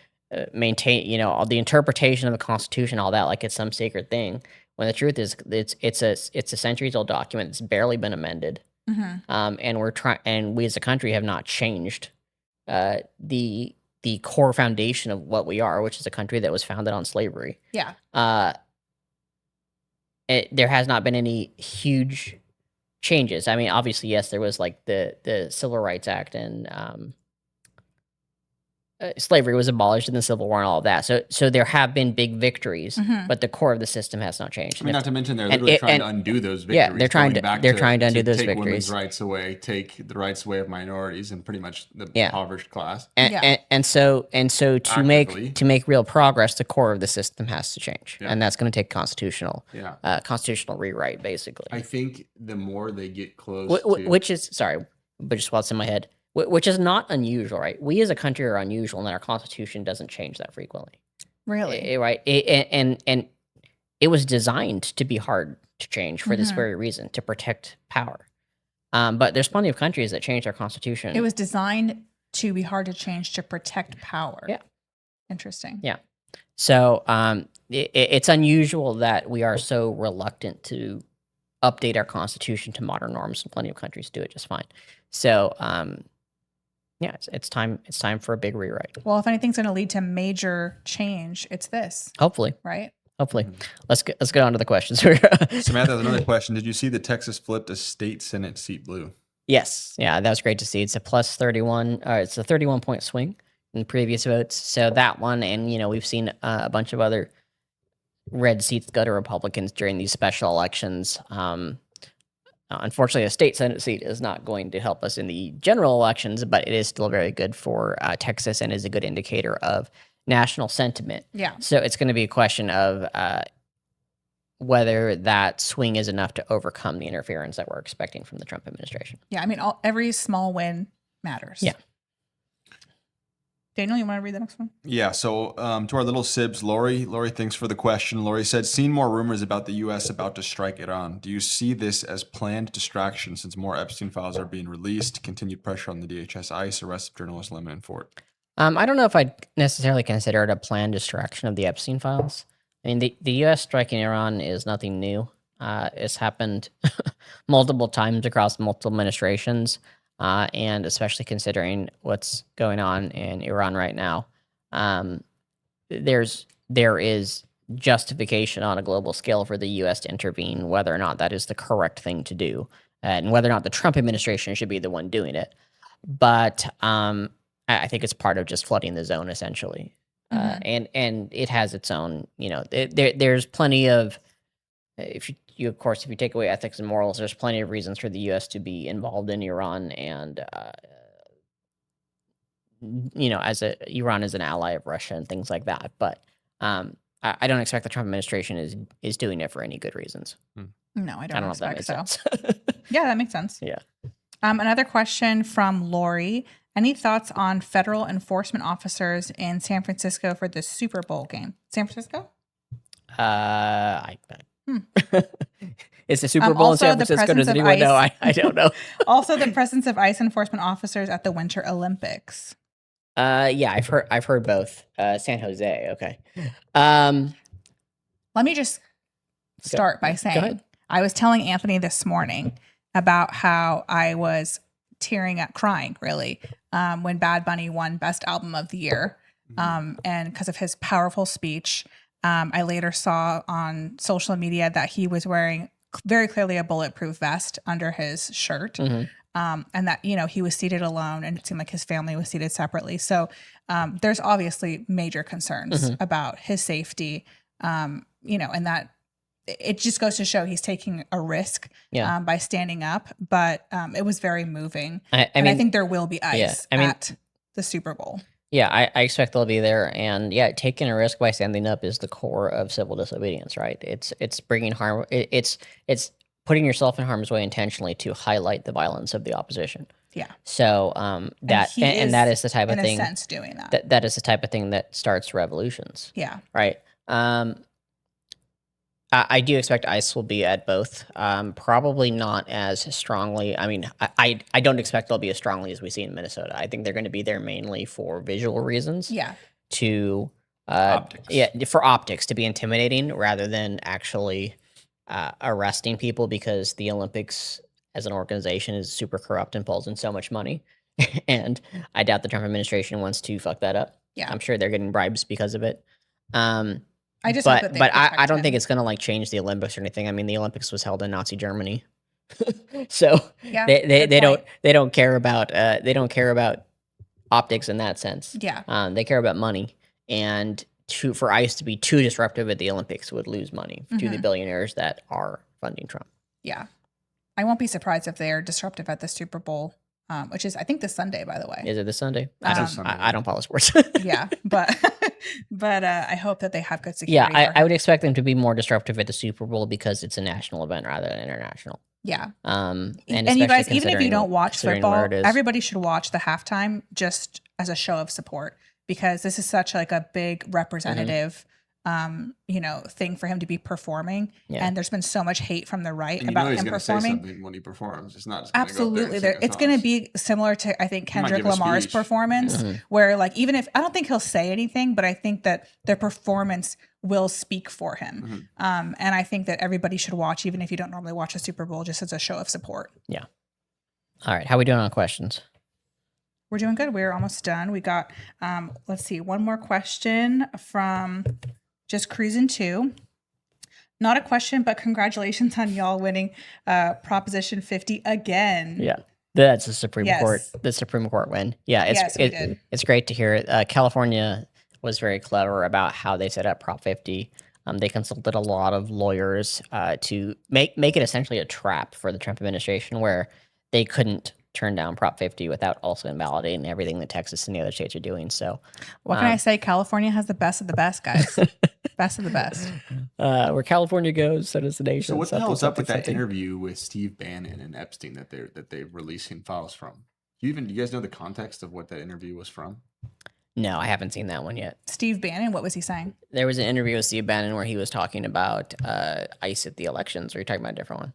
maintain, you know, all the interpretation of the Constitution, all that, like it's some sacred thing. When the truth is, it's a centuries old document. It's barely been amended. And we as a country have not changed the core foundation of what we are, which is a country that was founded on slavery. There has not been any huge changes. I mean, obviously, yes, there was like the Civil Rights Act and slavery was abolished in the Civil War and all of that. So there have been big victories, but the core of the system has not changed. I mean, not to mention they're literally trying to undo those victories. Yeah, they're trying to undo those take victories. Women's rights away, take the rights away of minorities and pretty much the impoverished class. And so to make real progress, the core of the system has to change, and that's going to take constitutional rewrite, basically. I think the more they get close, which is but just while it's in my head. Which is not unusual, right? We as a country are unusual in that our Constitution doesn't change that frequently. Really? Right? And it was designed to be hard to change for this very reason, to protect power. But there's plenty of countries that change their Constitution. It was designed to be hard to change to protect power. Yeah. Interesting. Yeah. So it's unusual that we are so reluctant to update our Constitution to modern norms, and plenty of countries do it just fine. So, it's time for a big rewrite. Well, if anything's going to lead to major change, it's this. Hopefully. Right? Hopefully. Let's get on to the questions. Samantha has another question. Did you see that Texas flipped a state Senate seat blue? Yes. Yeah, that was great to see. It's a plus 31. It's a 31-point swing in the previous votes. So that one, and we've seen a bunch of other red seats go to Republicans during these special elections. Unfortunately, a state Senate seat is not going to help us in the general elections, but it is still very good for Texas and is a good indicator of national sentiment. Yeah. So it's going to be a question of whether that swing is enough to overcome the interference that we're expecting from the Trump administration. Yeah, I mean, every small win matters. Yeah. Daniel, you want to read the next one? Yeah, so to our little sibs, Lori, thanks for the question. Lori said, seen more rumors about the U.S. about to strike Iran. Do you see this as planned distraction since more Epstein files are being released, continued pressure on the DHS ICE, arrest of journalists limited for it? I don't know if I'd necessarily consider it a planned distraction of the Epstein files. I mean, the U.S. striking Iran is nothing new. It's happened multiple times across multiple administrations. And especially considering what's going on in Iran right now, there is justification on a global scale for the U.S. to intervene, whether or not that is the correct thing to do, and whether or not the Trump administration should be the one doing it. But I think it's part of just flooding the zone, essentially. And it has its own, there's plenty of, if you take away ethics and morals, there's plenty of reasons for the U.S. to be involved in Iran, and Iran is an ally of Russia and things like that. But I don't expect the Trump administration is doing it for any good reasons. No, I don't know if that expect makes so. sense. Yeah, that makes sense. Yeah. Another question from Lori. Any thoughts on federal enforcement officers in San Francisco for the Super Bowl game? San Francisco? It's the Super Bowl in Also, San the Francisco. Does presence of anyone know? ICE. I don't know. Also, the presence of ICE enforcement officers at the Winter Olympics. Yeah, I've heard both. San Jose. Okay. Um, Let me just start by Go saying ahead. I was telling Anthony this morning about how I was tearing up, crying really, when Bad Bunny won Best Album of the Year. And because of his powerful speech, I later saw on social media that he was wearing very clearly a bulletproof vest under his shirt. Mhm. And that, he was seated alone and it seemed like his family was seated separately. So there's obviously major concerns about his safety, and that it just goes to show he's taking a risk Yeah. by standing up. But it was very moving. I And mean, I think there will be ice I mean- at the Super Bowl. yeah, I expect they'll be there, and yeah, taking a risk by standing up is the core of civil disobedience, right? It's bringing harm. It's putting yourself in harm's way intentionally to highlight the violence of the opposition. Yeah. So that he and that is the type of in thing a sense doing that. that is the type of thing that starts revolutions, Yeah. right? I do expect ICE will be at both. Probably not as strongly. I mean, I don't expect they'll be as strongly as we see in Minnesota. I think they're going to be there mainly for visual reasons. Yeah. To Optics. yeah, for optics, to be intimidating rather than actually arresting people, because the Olympics as an organization is super corrupt and pulls in so much money. And I doubt the Trump administration wants to fuck that up. Yeah. I'm sure they're getting bribes because of it. I just hope but that they but I protect don't him. think it's gonna like change the Olympics or anything. I mean, the Olympics was held in Nazi Germany, so Yeah, they good don't care about optics in that sense. Yeah. They care about money, and for ICE to be too disruptive at the Olympics would lose money to the billionaires that are funding Trump. Yeah. I won't be surprised if they're disruptive at the Super Bowl, which is, I think, this Sunday, by the way. Is it this Sunday? Sunday. I don't follow sports. Yeah. But I hope that they have good Yeah, security. I would expect them to be more disruptive at the Super Bowl because it's a national event rather than international. Yeah. And you especially guys, even if you considering- don't watch considering football, where it is. everybody should watch the halftime just as a show of support, because this is such like a big representative thing for him to be performing. Yeah. And there's been so much hate from the right And about he's him going to say performing. something when he performs. It's not just gonna Absolutely. Go up there and sing It's a going to song. be similar to, I think, He might Kendrick give a Lamar's speech. performance, where like, even if, I don't think he'll say anything, but I think that their performance will speak for him. And I think that everybody should watch, even if you don't normally watch a Super Bowl, just as a show of support. Yeah. All right. How we doing on questions? We're doing good. We're almost done. We got, let's see, one more question from Just Cruising 2. Not a question, but congratulations on y'all winning Proposition 50 again. Yeah. That's the Supreme Yes. Court. The Supreme Court win. Yeah, Yes, we did. It's great to hear it. California was very clever about how they set up Prop 50. They consulted a lot of lawyers to make it essentially a trap for the Trump administration, where they couldn't turn down Prop 50 without also invalidating everything that Texas and the other states are doing. So, What can I say? California has the best of the best, guys. Best of the best. where California goes, so does the nation. So what the hell is up with that something. interview with Steve Bannon and Epstein that they're releasing files from? Do you guys know the context of what that interview was from? No, I haven't seen that one yet. Steve Bannon, what was he saying? There was an interview with Steve Bannon where he was talking about ICE at the elections. Or are you talking about a different one?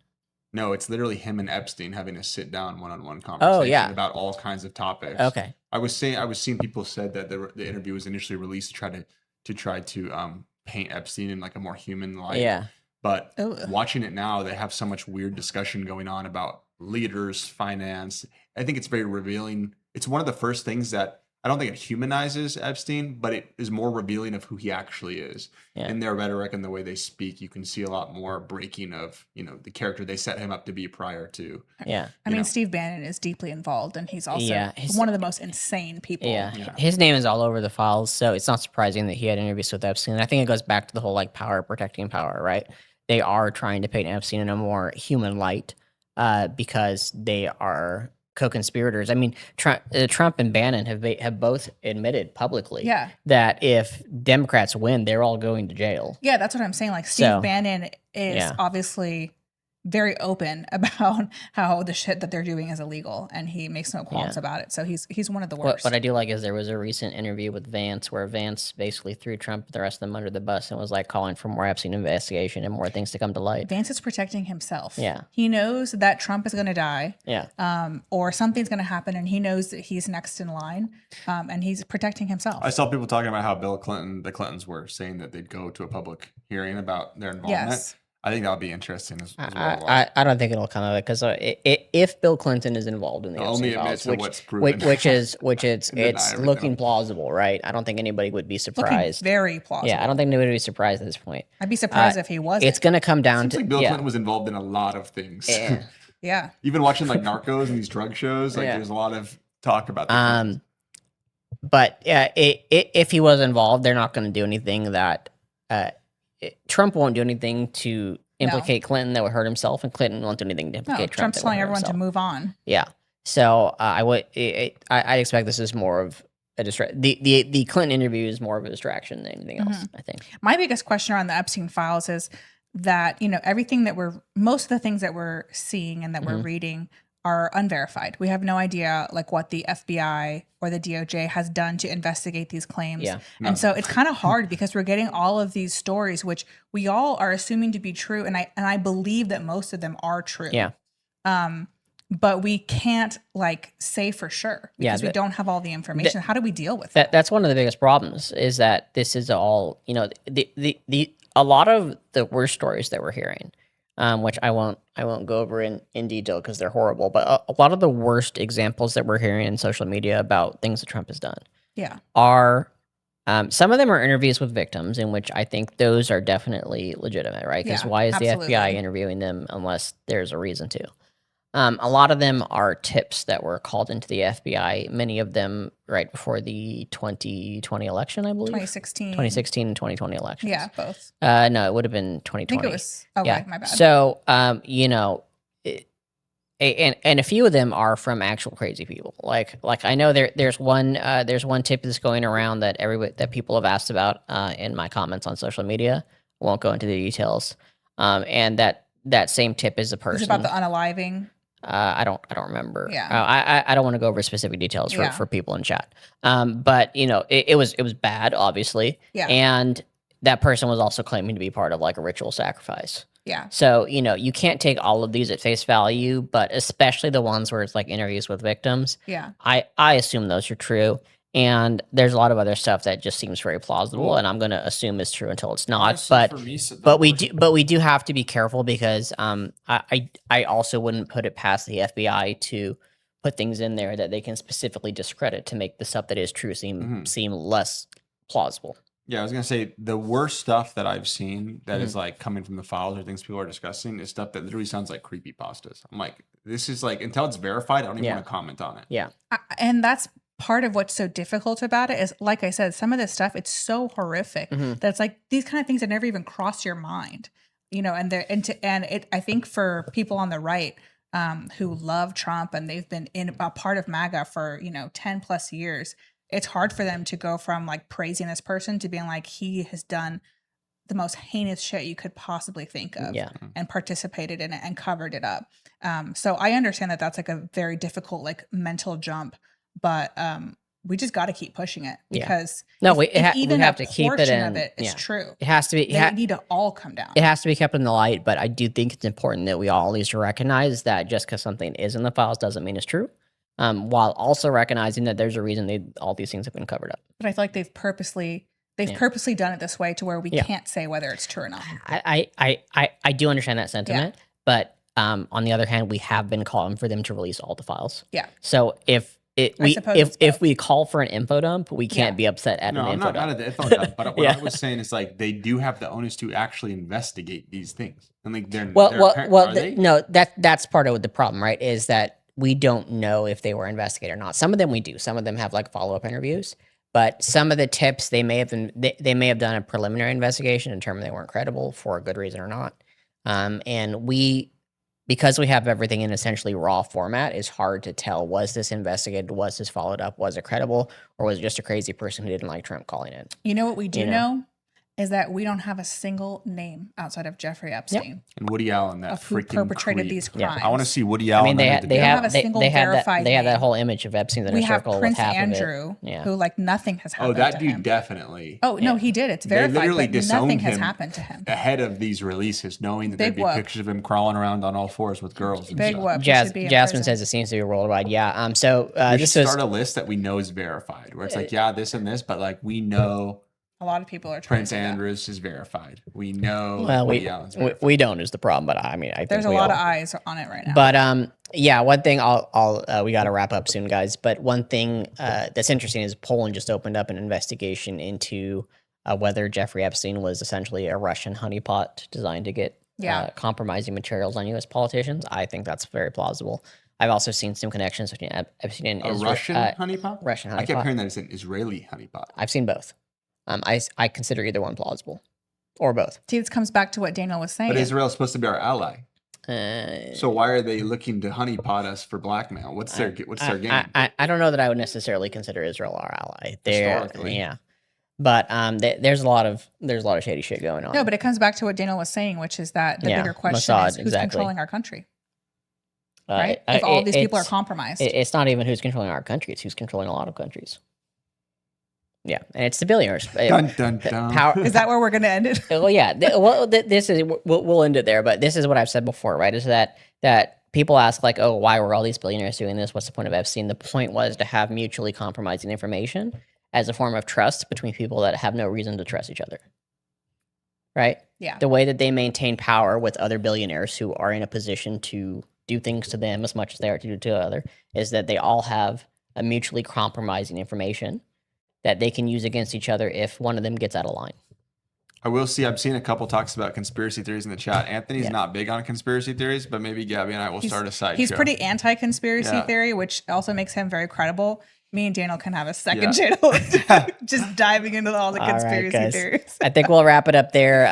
No, it's literally him and Epstein having a sit down one-on-one conversation yeah. about all kinds of topics. Okay. I was seeing people said that the interview was initially released to try to paint Epstein in like a more human light. Yeah. But Ugh. watching it now, they have so much weird discussion going on about leaders, finance. I think it's very revealing. It's one of the first things that I don't think it humanizes Epstein, but it is more revealing of who he actually is. Yeah. In their rhetoric and the way they speak, you can see a lot more breaking of, the character they set him up to be prior to. Yeah. I mean, know. Steve Bannon is deeply involved, and he's also he's- one of the most insane people. Yeah. Yeah. His name is all over the files, so it's not surprising that he had interviews with Epstein. I think it goes back to the whole like power protecting power, right? They are trying to paint Epstein in a more human light because they are co-conspirators. I mean, Trump and Bannon have both admitted publicly Yeah. that if Democrats win, they're all going to jail. Yeah, that's what I'm saying. Like, Steve So, Bannon is yeah. obviously very open about how the shit that they're doing is illegal, and he makes no qualms about it. So he's one of the worst. What I do like is there was a recent interview with Vance where Vance basically threw Trump and the rest of them under the bus and was like calling for more Epstein investigation and more things to come to light. Vance is protecting himself. Yeah. He knows that Trump is going to die. Yeah. Or something's going to happen, and he knows that he's next in line, and he's protecting himself. I saw people talking about how the Clintons were saying that they'd go to a public hearing about their involvement. Yes. I think that would be interesting as well. I don't think it'll come of it because if Bill Clinton is involved in the Epstein files, which it's looking plausible, right? I don't think anybody would be surprised. Looking very plausible. Yeah, I don't think anybody would be surprised at this point. I'd be surprised if he wasn't. It's going to come down to like Bill Clinton was involved in a lot of things. Yeah. Yeah. Even watching like Narcos and these drug shows, like there's a lot of talk about that. But yeah, if he was involved, they're not going to do anything that Trump won't do anything to implicate Clinton that would hurt himself, and Clinton won't do anything to implicate Trump. Trump's telling everyone to move on. Yeah. So I expect this is more of a the Clinton interview is more of a distraction than anything else. I think my biggest question around the Epstein files is that everything that most of the things that we're seeing and that we're reading are unverified. We have no idea like what the FBI or the DOJ has done to investigate these claims. Yeah. And so it's kind of hard because we're getting all of these stories, which we all are assuming to be true. And I believe that most of them are true. Yeah. But we can't like say for sure because we don't have all the information. How do we deal with that? That's one of the biggest problems is that this is all, a lot of the worst stories that we're hearing, which I won't go over in detail because they're horrible, but a lot of the worst examples that we're hearing in social media about things that Trump has done are some of them are interviews with victims, in which I think those are definitely legitimate, right? Because why is the FBI interviewing them unless there's a reason to? A lot of them are tips that were called into the FBI, many of them right before the 2020 election, I believe. 2016 and 2020 elections. Yeah, both. No, it would have been 2020. I think it was, my bad. So, and a few of them are from actual crazy people. Like I know there's one tip that's going around that people have asked about in my comments on social media. I won't go into the details. And that same tip is a person. Is it about the unaliving? I don't remember. Yeah. I don't want to go over specific details for people in chat. But it was bad, obviously. Yeah. And that person was also claiming to be part of like a ritual sacrifice. Yeah. So, you can't take all of these at face value, but especially the ones where it's like interviews with victims. Yeah. I assume those are true. And there's a lot of other stuff that just seems very plausible, and I'm going to assume it's true until it's not. But we do have to be careful because I also wouldn't put it past the FBI to put things in there that they can specifically discredit to make the stuff that is true seem less plausible. Yeah, I was gonna say the worst stuff that I've seen that is like coming from the files or things people are discussing is stuff that literally sounds like creepypastas. I'm like, this is like until it's verified, I don't even want to comment on it. Yeah, and that's part of what's so difficult about it is, like I said, some of this stuff, it's so horrific that's like these kind of things that never even cross your mind, I think for people on the right who love Trump and they've been a part of MAGA for 10 plus years, it's hard for them to go from like praising this person to being like, he has done the most heinous shit you could possibly think of and participated in it and covered it up. So I understand that that's like a very difficult like mental jump. But we just got to keep pushing it because we have to keep it in. Of it is true. It has to be. They need to all come down. It has to be kept in the light. But I do think it's important that we all need to recognize that just because something is in the files doesn't mean it's true. While also recognizing that there's a reason all these things have been covered up. But I feel like they've purposely done it this way to where we can't say whether it's true or not. I do understand that sentiment, but on the other hand, we have been calling for them to release all the files. Yeah. So if we call for an info dump, we can't be upset at an info dump. No, I'm not at the info dump. But what I was saying is like they do have the onus to actually investigate these things, and like that's part of the problem, right? Is that we don't know if they were investigated or not. Some of them we do. Some of them have like follow-up interviews, but some of the tips they may have done a preliminary investigation and determined they weren't credible for a good reason or not. Because we have everything in essentially raw format, it's hard to tell, was this investigated, was this followed up, was it credible, or was it just a crazy person who didn't like Trump calling it? You know what we do know is that we don't have a single name outside of Jeffrey Epstein And Woody Allen, that of who freaking perpetrated creep. these Yeah. crimes. I want to see Woody I Allen. mean, they under the have have a they, single they have that verified they have that name. whole image of Epstein's inner We have circle Prince with half Andrew, of it. Yeah. who like nothing has happened that to dude him. definitely. Oh no, Yeah. he did. It's They verified, literally but disowned nothing has him happened to him. ahead of these releases, knowing that Big there'd be whoop. pictures of him crawling around on all fours with girls. And Big stuff. whoop. He should be in Jasmine prison. says it seems to be worldwide. Yeah. So We should this was start a list that we know is verified, where it's like, yeah, this and this, but like we know A lot of people are trying Prince to do that. Andrews is verified. We know well, Woody Allen's verified. we don't is the problem, but I mean, I think There's a we lot all- of eyes on it right now. But yeah, one thing we got to wrap up soon, guys. But one thing that's interesting is Poland just opened up an investigation into whether Jeffrey Epstein was essentially a Russian honeypot designed to get compromising materials on U.S. politicians. I think that's very plausible. I've also seen some connections between Epstein and A Israel. Russian honeypot? Russian I kept honeypot. hearing that it's an Israeli honeypot. I've seen both. I consider either one plausible, or both. See, this comes back to what Daniel was saying. But Israel's supposed to be our ally. Uh, So why are they looking to honeypot us for blackmail? What's their game? I don't know that I would necessarily consider Israel our ally. Historically. Yeah, but there's a lot of shady shit going on. No, but it comes back to what Daniel was saying, which is that the Yeah, bigger question Mossad, is who's exactly. controlling our country, right? If all these people are compromised. It's not even who's controlling our country; it's who's controlling a lot of countries. Yeah, and it's the billionaires. Dun, dun, dun. Power. Is that where we're going to end it? Well, yeah. This is we'll end it there. But this is what I've said before, right? Is that people ask like, oh, why were all these billionaires doing this? What's the point of Epstein? The point was to have mutually compromising information as a form of trust between people that have no reason to trust each other. Right? Yeah. The way that they maintain power with other billionaires who are in a position to do things to them as much as they are to do to other is that they all have a mutually compromising information that they can use against each other if one of them gets out of line. I will see. I've seen a couple talks about conspiracy theories in the chat. Anthony's Yeah. not big on conspiracy theories, but maybe Gabby and I will start a side He's show. pretty anti-conspiracy Yeah. theory, which also makes him very credible. Me and Daniel can have a second Yeah. channel just diving into all the All right, conspiracy guys. theories. I think we'll wrap it up there.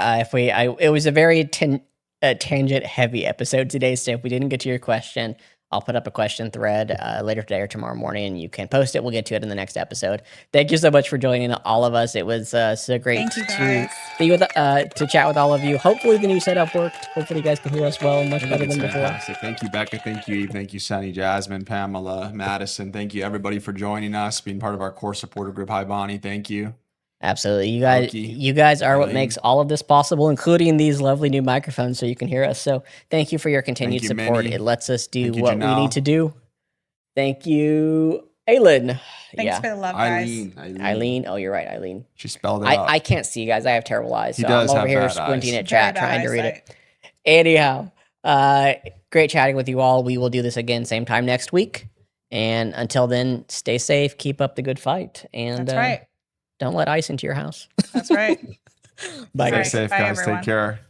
It was a very tangent heavy episode today. So if we didn't get to your question, I'll put up a question thread later today or tomorrow morning, and you can post it. We'll get to it in the next episode. Thank you so much for joining all of us. It was so great Thank you, to guys. be with, to chat with all of you. Hopefully the new setup worked. Hopefully you guys can hear us well, much I think better it's than before. fantastic. Thank you, Becca. Thank you, Eve. Thank you, Sunny, Jasmine, Pamela, Madison. Thank you, everybody, for joining us, being part of our core supporter group. Hi, Bonnie. Thank you. Absolutely. Loki, You guys are what Eileen. makes all of this possible, including these lovely new microphones so you can hear us. So thank you for your continued you, support. Minnie. It lets us do Thank you, what we Janelle. need to do. Thank you, Aylin. Thanks for the love, guys. Eileen. Oh, you're right, Eileen. She spelled it out. I can't see you guys. I have terrible eyes. He So does I'm over have here bad squinting eyes. at chat, Very bad trying to read eyesight. it. Anyhow, great chatting with you all. We will do this again same time next week. And until then, stay safe, keep up the good fight, and That's right. don't let ice into your house. That's right. Bye, Stay guys. safe, Bye, guys. everyone. Take care.